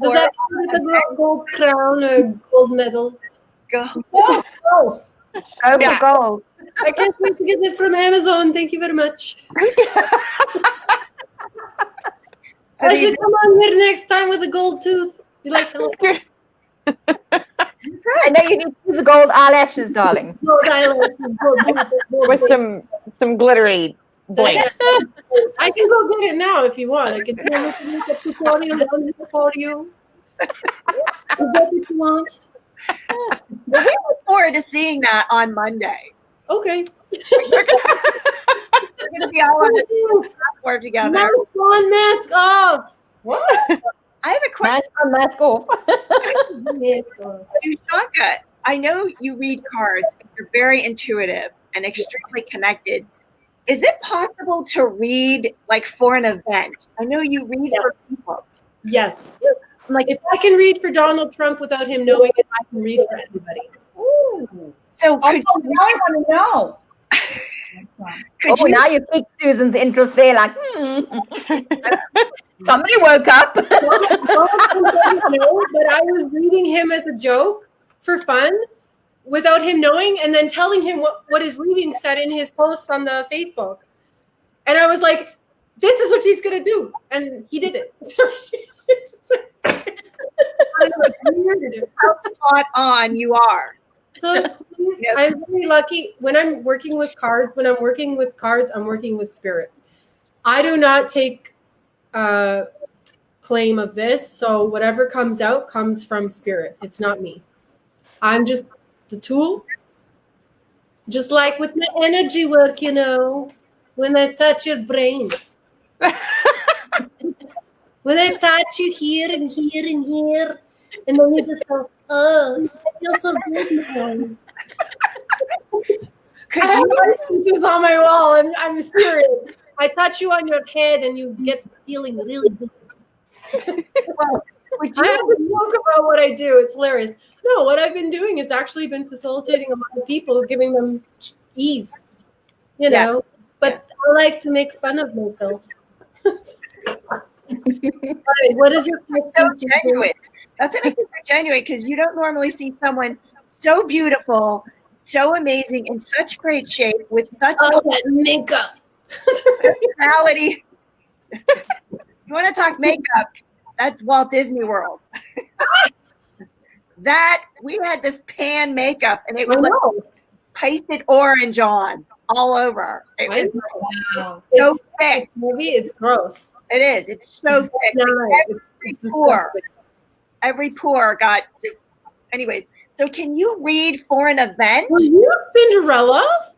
Does that mean like a gold crown or gold medal? Go. Both. Go for Yeah. gold. I can't wait to get this from Amazon. Thank you very much. So I should come on here next time with a gold tooth. You like some I know you need to do the gold eyelashes, darling. gold eyelashes? Gold With some glittery bling. I can go get it now if you want. I can do a little makeup tutorial on it for you. Is that what you want? Well, we look forward to seeing that on Monday. Okay. We're going to be all on the platform together. Mask on, mask off. What? I have a question. Mask on, mask off. Mask off. Dusanka, I know you read cards. You're very intuitive and extremely connected. Is it possible to read like for an event? I know you read for people. Yes. I'm like, If I can read for Donald Trump without him knowing it, I can read for anybody. Ooh. so Oh, could now I want to know. could Oh, you now you piqued Susan's interest there, like, somebody woke up. But I was reading him as a joke for fun without him knowing and then telling him what his reading said in his posts on the Facebook. And I was like, this is what she's going to do. And he did it. how spot on you are? So please, I'm very lucky when I'm working with cards. When I'm working with cards, I'm working with spirit. I do not take claim of this. So whatever comes out comes from spirit. It's not me. I'm just the tool. Just like with my energy work, you know, when I touch your brains. When I touch you here and here and here, and then you just go, oh, I feel so good now. Could I have you this on my wall. I'm serious. I touch you on your head, and you get feeling really good. would I have you to talk about what I do. It's hilarious. No, what I've been doing is actually been facilitating a lot of people, giving them ease, you know. But I like to make fun of myself. All right, what is your so question? genuine? That's what makes it so genuine because you don't normally see someone so beautiful, so amazing, in such great shape, with such Oh, that makeup. personality. You want to talk makeup? That's Walt Disney World. That we had this pan makeup, and it was like pasted orange on all over. It was Wow. so It's thick. movie. It's gross. It is. It's so thick. It's Every pore got just. Anyways, so can you read for an event? Were you Cinderella?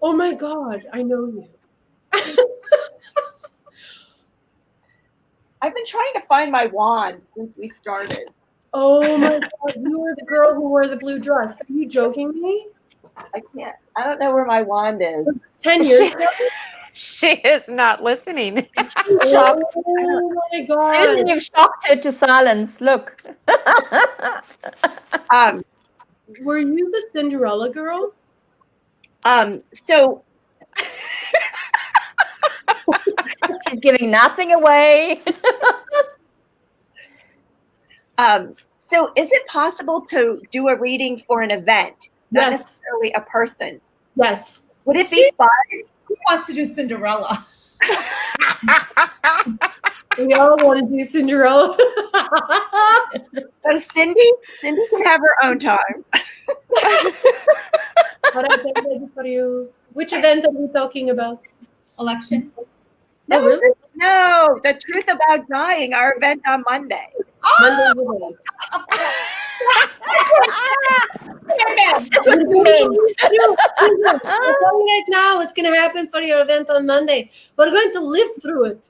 Oh my God, I know you. I've been trying to find my wand since we started. Oh my God, you were the girl who wore the blue dress. Are you joking me? I can't. I don't know where my wand is. 10 years ago? She is not listening. Oh my God. Susan, you've shocked her to silence. Look. Um, Were you the Cinderella girl? So She's giving nothing away. So is it possible to do a reading for an event, not Yes. necessarily a person? Yes. Would it be fun? Who wants to do Cinderella? We all want to do Cinderella. So Cindy can have her own time. What I can ready for you. Which event are we talking about? Election. Oh, really? No, the truth about dying, our event on Monday. Monday's event. I'm telling you right now what's going to happen for your event on Monday. We're going to live through it.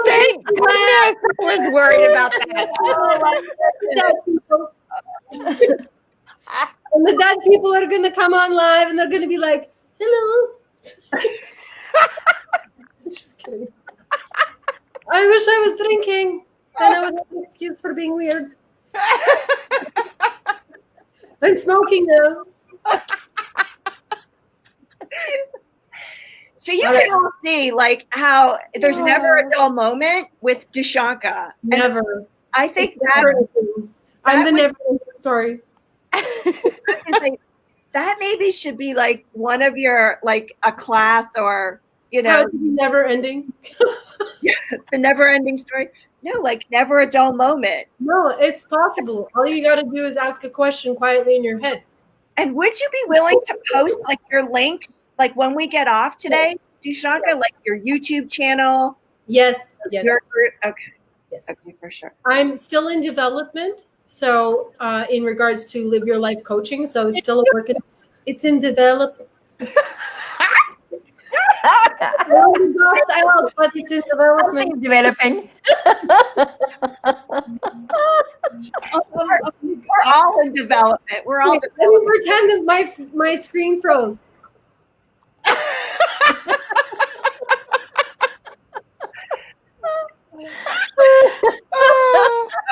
Thank goodness I was worried about that. And the dead people are going to come on live and they're going to be like, hello. Just kidding. I wish I was drinking. Then I would have an excuse for being weird. I'm smoking now. So you can all see like how there's never a dull moment with Dusanka. Never. I think I'm the never-ending story. that maybe should be like one of your like a class or How to be never ending. the never ending story. No, like never a dull moment. No, it's possible. All you got to do is ask a question quietly in your head. And would you be willing to post like your links, like when we get off today, Dusanka, like your YouTube channel? Yes. Yes. Your group? Okay. Yes. Okay, for sure. I'm still in development. So in regards to live your life coaching, so it's still a work. It's in development. But it's in development. Developing. We're all in development. We're all. Let me pretend that my screen froze.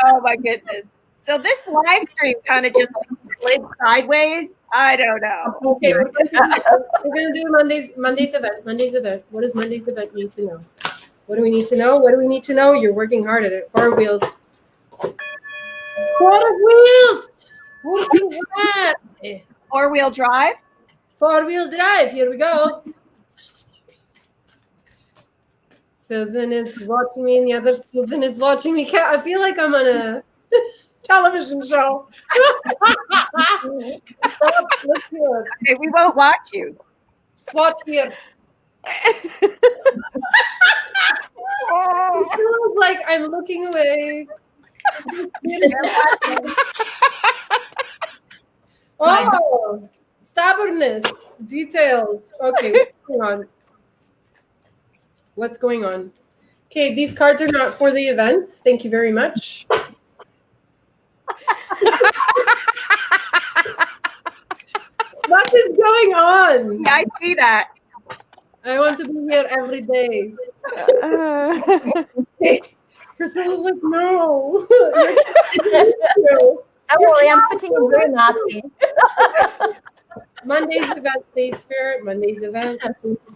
Oh my goodness! So this live stream kind of just slid sideways. I don't know. Okay, we're gonna do Monday's event. What does Monday's event need to know? What do we need to know? What do we need to know? You're working hard at it. 4 wheels. 4 wheels. Working hard. 4-wheel drive. 4-wheel drive. Here we go. Susan is watching me, and the other Susan is watching me. I feel like I'm on a television show. Look here. Okay, we won't watch you. Just watch here. It feels like I'm looking away. Oh, stubbornness. Details. Okay, what's going on? What's going on? Okay, these cards are not for the event. Thank you very much. What is going on? Yeah, I see that. I want to be here every day. Priscilla's like, no. Don't worry, I'm fitting in very nicely. Monday's event, Day Spirit. Monday's event.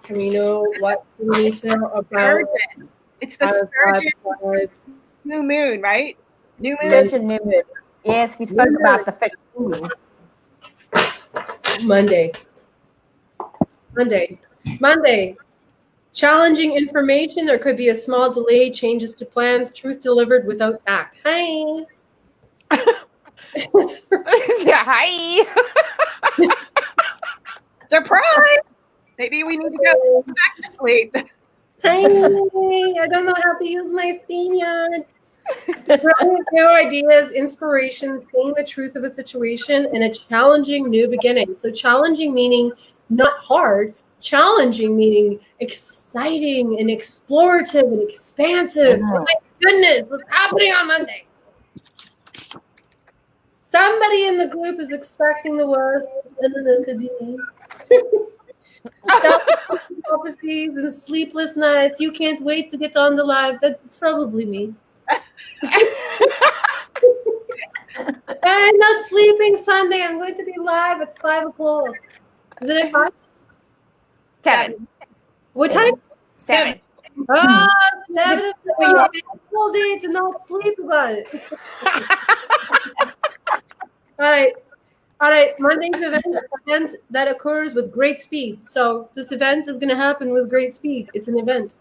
Can we know what we need to know about? It's the Sturgeon new moon, right? New moon. Sturgeon new moon. Yes, we spoke about the fish. Monday. Challenging information. There could be a small delay, changes to plans, truth delivered without tact. Hi. Yeah, hi. Surprise! Maybe we need to go back to sleep. Hi. I don't know how to use my Steam yet. New ideas, inspiration, saying the truth of a situation, and a challenging new beginning. So challenging meaning not hard, challenging meaning exciting and explorative and expansive. Oh my goodness, what's happening on Monday? Somebody in the group is expecting the worst, and then it could be me. Prophecies and sleepless nights. You can't wait to get on the live. That's probably me. Hey, I'm not sleeping Sunday. I'm going to be live at 5 o'clock. Is it at 5? 7. What time? 7. Oh, 7 o'clock. All day to not sleep about it. All right. Monday's event that occurs with great speed. So this event is going to happen with great speed. It's an event.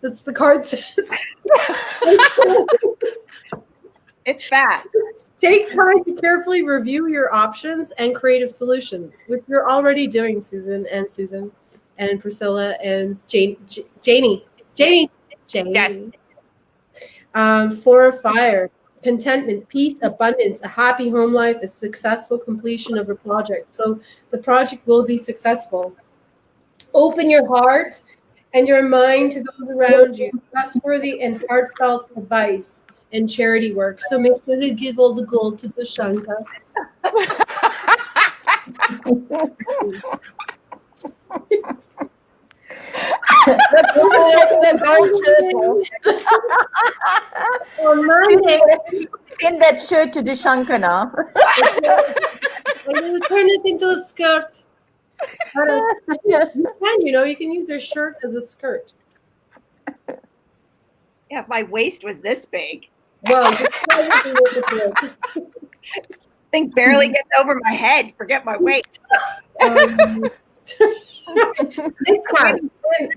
That's the card says. It's fast. Take time to carefully review your options and creative solutions, which you're already doing, Susan, and Priscilla, and Janie. Yes. 4 of fire, contentment, peace, abundance, a happy home life, a successful completion of a project. So the project will be successful. Open your heart and your mind to those around you. Trustworthy and heartfelt advice and charity work. So make sure to give all the gold to Dusanka. That's also taking a gold shirt off. On Monday, Send that shirt to Dusanka now. I'm going to turn it into a skirt. You can use their shirt as a skirt. Yeah, if my waist was this big, Well, thing barely gets over my head. Forget my weight. Next time,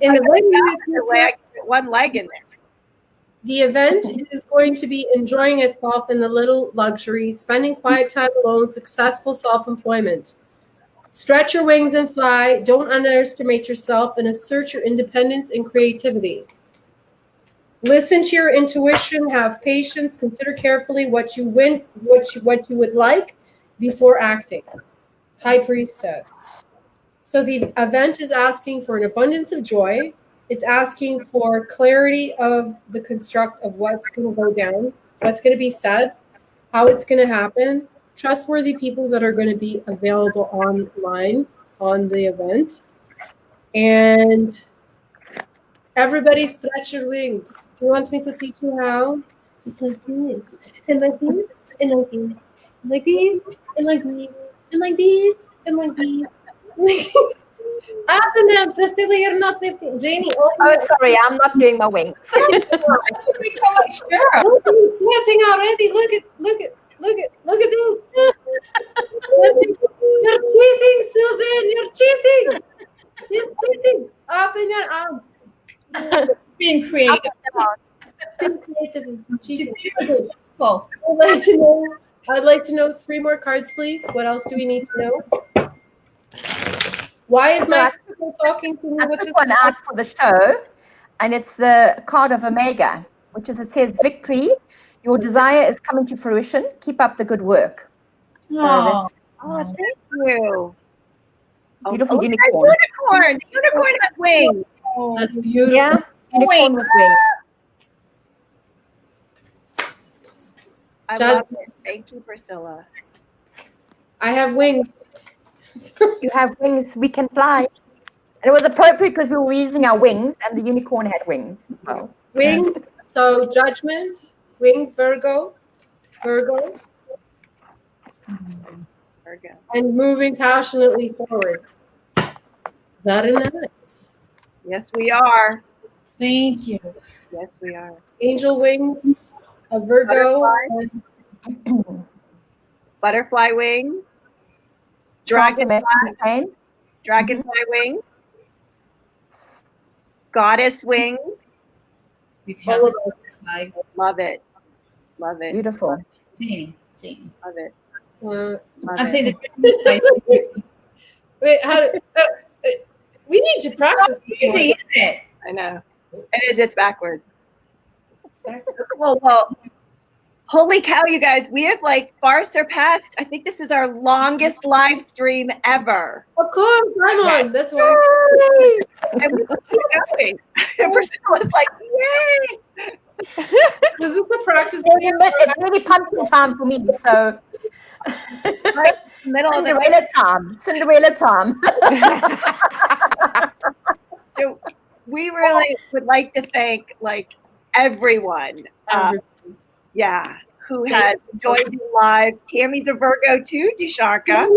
in the way I get one leg in there. the event is going to be enjoying itself in the little luxuries, spending quiet time alone, successful self-employment. Stretch your wings and fly. Don't underestimate yourself and assert your independence and creativity. Listen to your intuition. Have patience. Consider carefully what you would like before acting. High Priestess. So the event is asking for an abundance of joy. It's asking for clarity of the construct of what's going to go down, what's going to be said, how it's going to happen. Trustworthy people that are going to be available online on the event. And everybody stretch your wings. Do you want me to teach you how? Just like this, and like this, and like this, and like these, and like these, and like these, and like these. Up and down, Priscilla, you're not lifting. Janie, Oh, sorry, I'm not doing my wings. Look at me sweating already. Look at this. You're cheating, Susan. You're cheating. She's cheating. Up and down. Being creative. Being creative. She's Cheating. resourceful. I'd like to know 3 more cards, please. What else do we need to know? Why is my sister talking to me? I put one out for the show, and it's the card of Omega, which is, it says, victory. Your desire is coming to fruition. Keep up the good work. So that's Thank you. beautiful Oh, unicorn. Unicorn. The unicorn has wings. That's beautiful. Yeah, unicorn with wings. I Judge- love it. Thank you, Priscilla. I have wings. You have wings, we can fly. And it was appropriate because we were using our wings, and the unicorn had wings. Oh. Wing. So judgment. Wings. Virgo. Virgo. And moving passionately forward. Very nice. Yes, we are. Thank you. Yes, we are. Angel wings. A Virgo. Butterfly wings. Dragonfly wings. Goddess wings. We've had All of this lives. Love it. Love it. Beautiful. Janie. Love it. Love I say it. the Wait, we need to practice. easy, is it? I know. It is. It's backwards. Well, holy cow, you guys. We have far surpassed. I think this is our longest live stream ever. Of course, I'm on. That's why. And we keep going. And Priscilla's like, yay. Was this the practice? It's really pumpkin time for me, so Right in the middle of the Cinderella time. So we really would like to thank everyone. Yeah. who has joined in live. Tammy's a Virgo too, Dusanka.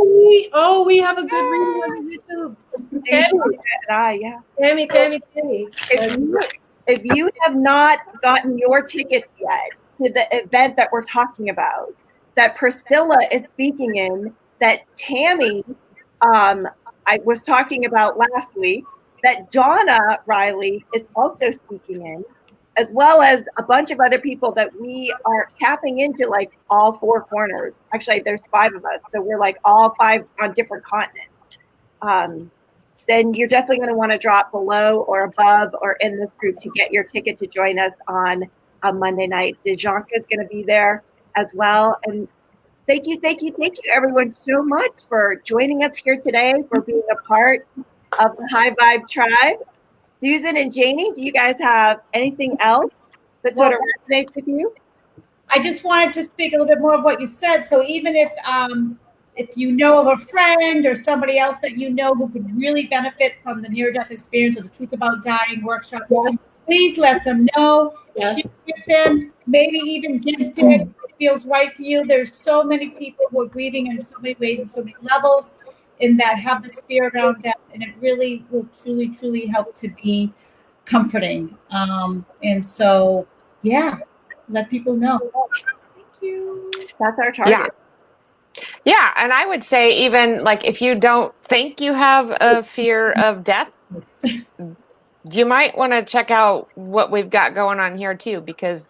Oh, we have a good reading on YouTube. Tammy. If you have not gotten your tickets yet to the event that we're talking about, that Priscilla is speaking in, that Tammy I was talking about last week, that Donna Riley is also speaking in, as well as a bunch of other people that we are tapping into, like all four corners. Actually, there's 5 of us, so we're like all 5 on different continents. Then you're definitely going to want to drop below or above or in this group to get your ticket to join us on a Monday night. Dusanka is going to be there as well. And thank you, everyone, so much for joining us here today, for being a part of the High Vibe Tribe. Susan and Janie, do you guys have anything else that sort of resonates with you? I just wanted to speak a little bit more of what you said. So even if you know of a friend or somebody else that you know who could really benefit from the near-death experience or the Truth About Dying workshop, please let them know. Yes. Share with them, maybe even gift it if it feels right for you. There's so many people who are grieving in so many ways and so many levels, in that have this fear around death, and it really will truly, truly help to be comforting. And so, let people know. Thank you. That's our target. Yeah, and I would say even like if you don't think you have a fear of death, you might want to check out what we've got going on here too, because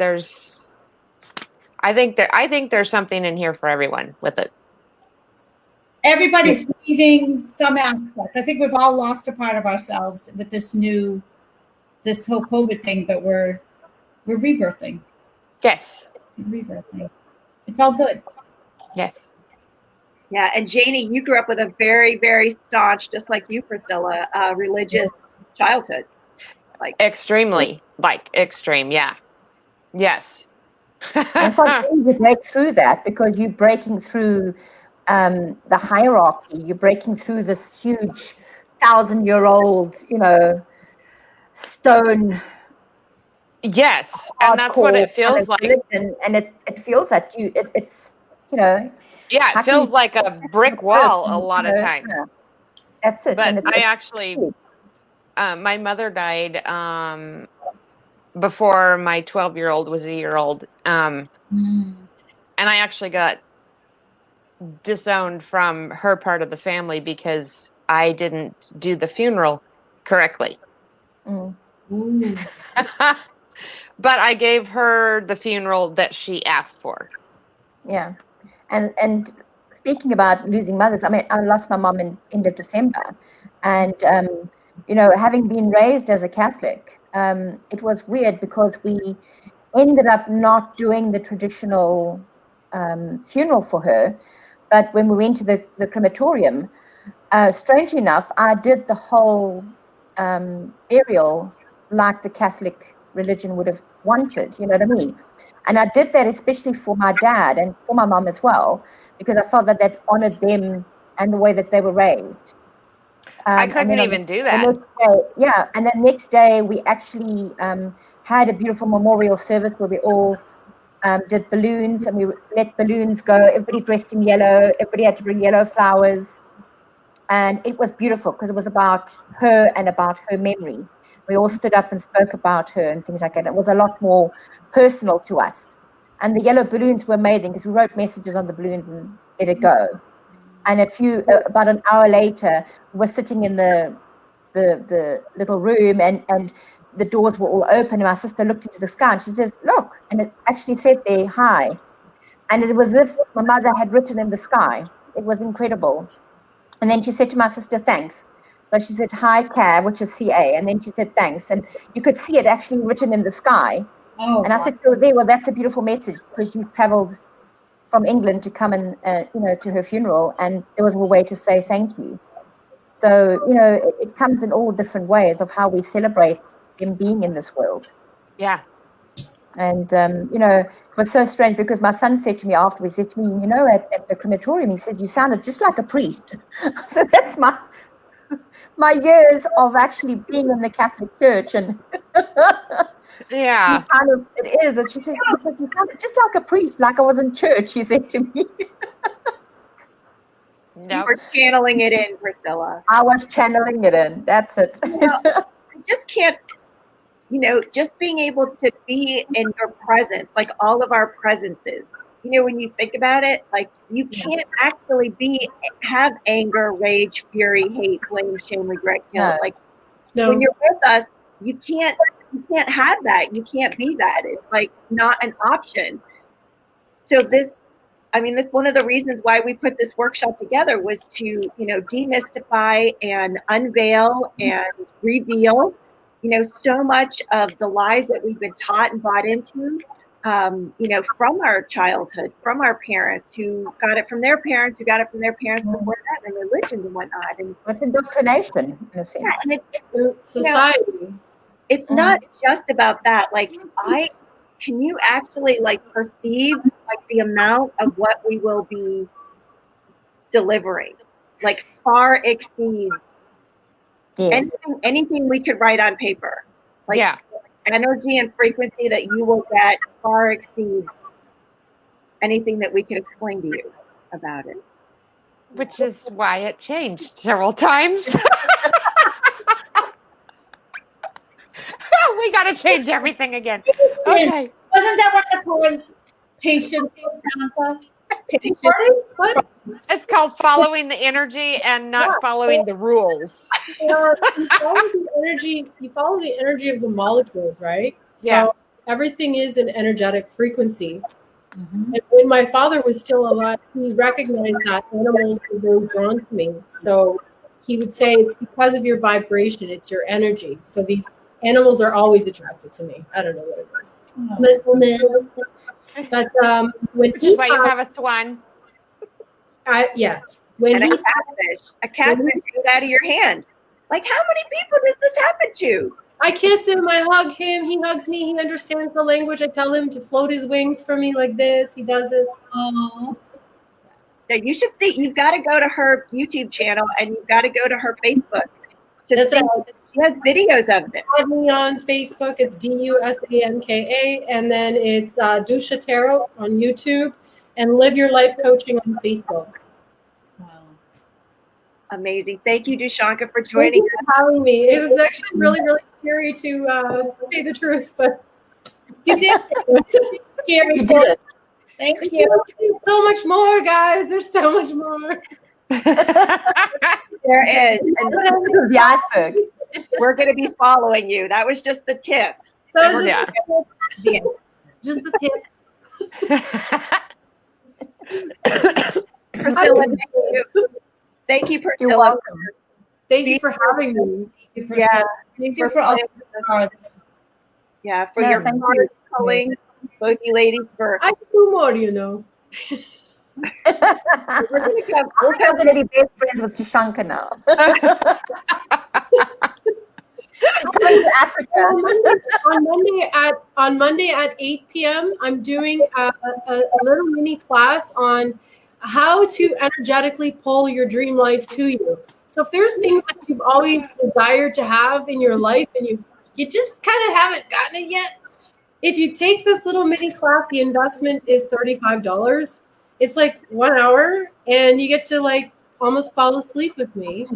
I think there's something in here for everyone with it. Everybody's grieving some aspect. I think we've all lost a part of ourselves with this whole COVID thing, but we're rebirthing. Yes. Rebirthing. It's all good. Yes. Yeah, and Janie, you grew up with a very, very staunch, just like you, Priscilla, religious childhood. Extremely, extreme, yeah. Yes. It's like you break through that, because you're breaking through the hierarchy. You're breaking through this huge 1,000-year-old, stone. Yes, and that's what it feels like. And it feels that it's. Yeah, it feels like a brick wall a lot of times. That's it. But I actually, my mother died before my 12-year-old was a year old. And I actually got disowned from her part of the family because I didn't do the funeral correctly. But I gave her the funeral that she asked for. Yeah. And speaking about losing mothers, I mean, I lost my mom in end of December, and having been raised as a Catholic, it was weird because we ended up not doing the traditional funeral for her. But when we went to the crematorium, strangely enough, I did the whole burial like the Catholic religion would have wanted. You know what I mean? And I did that especially for my dad and for my mom as well, because I felt that honored them and the way that they were raised. I couldn't even do that. And the next day we actually had a beautiful memorial service where we all did balloons, and we let balloons go. Everybody dressed in yellow. Everybody had to bring yellow flowers. And it was beautiful because it was about her and about her memory. We all stood up and spoke about her and things like that. It was a lot more personal to us. And the yellow balloons were amazing because we wrote messages on the balloons and let it go. And about an hour later, we were sitting in the little room, and the doors were all open. And my sister looked into the sky and she says, "Look," and it actually said there, "Hi." And it was as if my mother had written in the sky. It was incredible. And then she said to my sister, "Thanks." So she said, "Hi, Ca," which is CA. And then she said, "Thanks." And you could see it actually written in the sky. Oh, and I said to her, "Well, that's a beautiful message because you traveled from England to come and, to her funeral. And it was a way to say thank you." So, it comes in all different ways of how we celebrate them being in this world. Yeah. And, it was so strange because my son said to me afterwards, he said to me, at the crematorium, he said, "You sounded just like a priest." So that's my my years of actually being in the Catholic Church, and Yeah. And she says, "But you sound just like a priest, like I was in church," she said to me. You Nope. were channeling it in, Priscilla. I was channeling it in. That's it. I just can't, just being able to be in your presence, like all of our presences. When you think about it, like you can't actually have anger, rage, fury, hate, blame, shame, regret, guilt. No. Like No. when you're with us, you can't have that. You can't be that. It's like not an option. So that's one of the reasons why we put this workshop together, was to, demystify and unveil and reveal, so much of the lies that we've been taught and bought into, from our childhood, from our parents who got it from their parents, who got it from their parents before that, and religions and whatnot. And It's indoctrination, in a sense. yeah, and Society. it's not just about that. Like, can you actually perceive the amount of what we will be delivering? Like, far exceeds Yes. anything we could write on paper. Like, energy and frequency that you will get far exceeds anything that we can explain to you about it. Which is why it changed several times. We got to change everything again. Okay. Wasn't that one of the cause? Patience, Dusanka? Patience. What? It's called following the energy and not following the rules. You follow the energy of the molecules, right? Yeah. So everything is an energetic frequency. Mm-hmm. And when my father was still alive, he recognized that animals were very drawn to me. So he would say, it's because of your vibration, it's your energy. So these animals are always attracted to me. I don't know what it is. But when Which is why you have a swan. when And he a catfish goes out of your hand. Like, how many people does this happen to? I kiss him, I hug him, he hugs me, he understands the language. I tell him to float his wings for me like this. He does it. Oh. Now, you should see, you've got to go to her YouTube channel and you've got to go to her Facebook to That's see. it. She has videos of this. Add me on Facebook. It's Dusanka, and then it's Dusanka on YouTube, and Live Your Life Coaching on Facebook. Wow. Amazing. Thank you, Dusanka, for Thank joining you for having me. It was actually really, really scary to say the truth, but You did it. Scary. You did it. Thank you. there's so much more, guys. There's so much more. There is. And The iceberg. we're going to be following you. That was just the tip. That was Yeah. just the tip. Priscilla, thank you. Thank you, Priscilla. You're welcome. Thank you for having me. Yeah. Thank you for all the cards. Yeah, for No, your thank you. cards pulling, both you ladies, for I can do more, you know. we're going to come. I think I'm going to be best friends with Dusanka now. She's coming to Africa. On Monday at 8 p.m., I'm doing a little mini class on how to energetically pull your dream life to you. So if there's things that you've always desired to have in your life and you just kind of haven't gotten it yet, if you take this little mini class, the investment is $35. It's like 1 hour, and you get to almost fall asleep with me.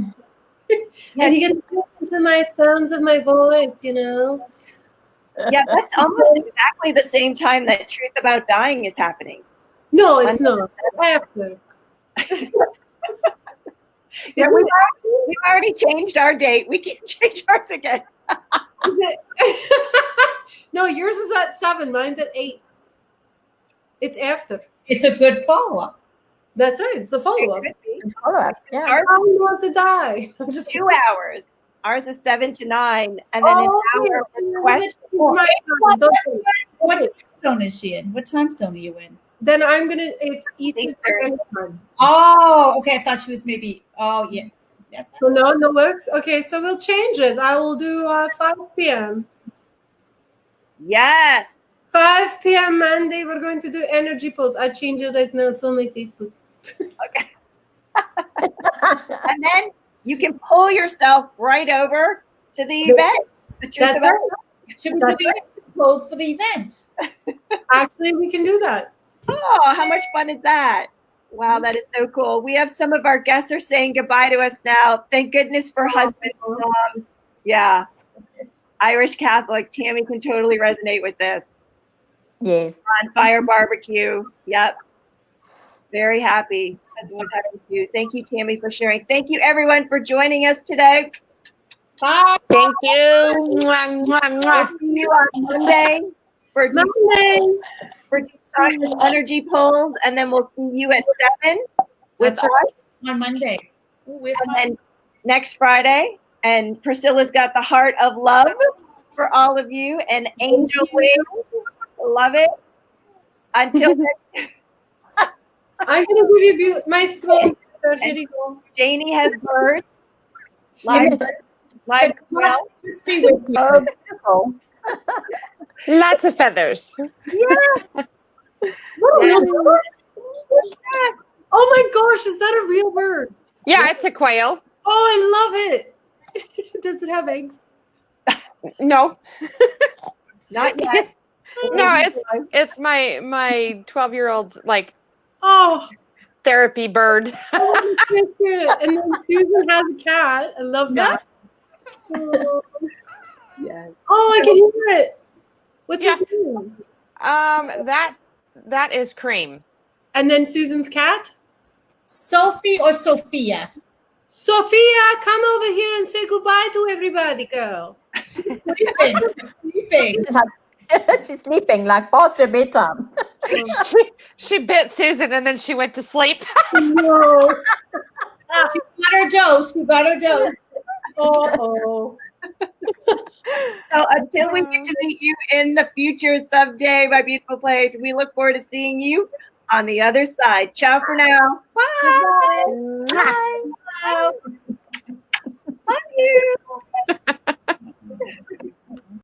And you get to listen to my sounds of my voice, you know. Yeah, that's almost exactly the same time that Truth About Dying is happening. No, it's not. After. Yeah, we've already changed our date. We can change ours again. No, yours is at 7. Mine's at 8. It's after. It's a good follow-up. That's right. It's a follow-up. It could be. Follow-up, yeah. Ours I don't want to die. I'm is just 2 hours. Ours is 7 to 9, and then an hour for questions. What time zone is she in? What time zone are you in? Then I'm gonna. It's Eastern Eastern. time. Oh, okay. I thought she was maybe. Oh, yeah. So no works. Okay, so we'll change it. I will do 5 p.m. Yes. 5 p.m. Monday. We're going to do energy pulse. I change it right now. It's only Facebook. And then you can pull yourself right over to the event. The truth That's about right. Should we do the clothes for the event? Actually, we can do that. Oh, how much fun is that? Wow, that is so cool. We have some of our guests are saying goodbye to us now. Thank goodness for husbands, moms. Yeah. Irish Catholic. Tammy can totally resonate with this. Yes. On Fire Barbecue. Yep. Very happy. Husband was happy too. Thank you, Tammy, for sharing. Thank you, everyone, for joining us today. Bye. Thank you. Mwah, mwah, mwah. We'll see you on Monday for Dusanka's energy polls, and then we'll see you at 7 with That's us. On Monday. Ooh, where's And my- then next Friday, and Priscilla's got the heart of love for all of you, and angel wings. Love it. Until next, I'm gonna give you my smoke. Here you go. Janie has birds. Live well. Crispy with you. Oh, beautiful. Lots of feathers. What a real bird? Oh my gosh, is that a real bird? Yeah, it's a quail. Oh, I love it. Does it have eggs? No, Not yet. no, it's my 12-year-old's like Oh, therapy bird. I want to kiss it. And then Susan has a cat. I love that. Oh, Yes. I can hear it. What's Yeah. his name? That is Cream. And then Susan's cat? Sophie or Sophia? Sophia, come over here and say goodbye to everybody, girl. Sleeping. Sleeping. She's sleeping like past her bedtime. She bit Susan and then she went to sleep. No. She got her dose. She got her dose. Oh. So until we get to meet you in the future someday, my beautiful place, we look forward to seeing you on the other side. Ciao for now. Bye. Bye. Love you.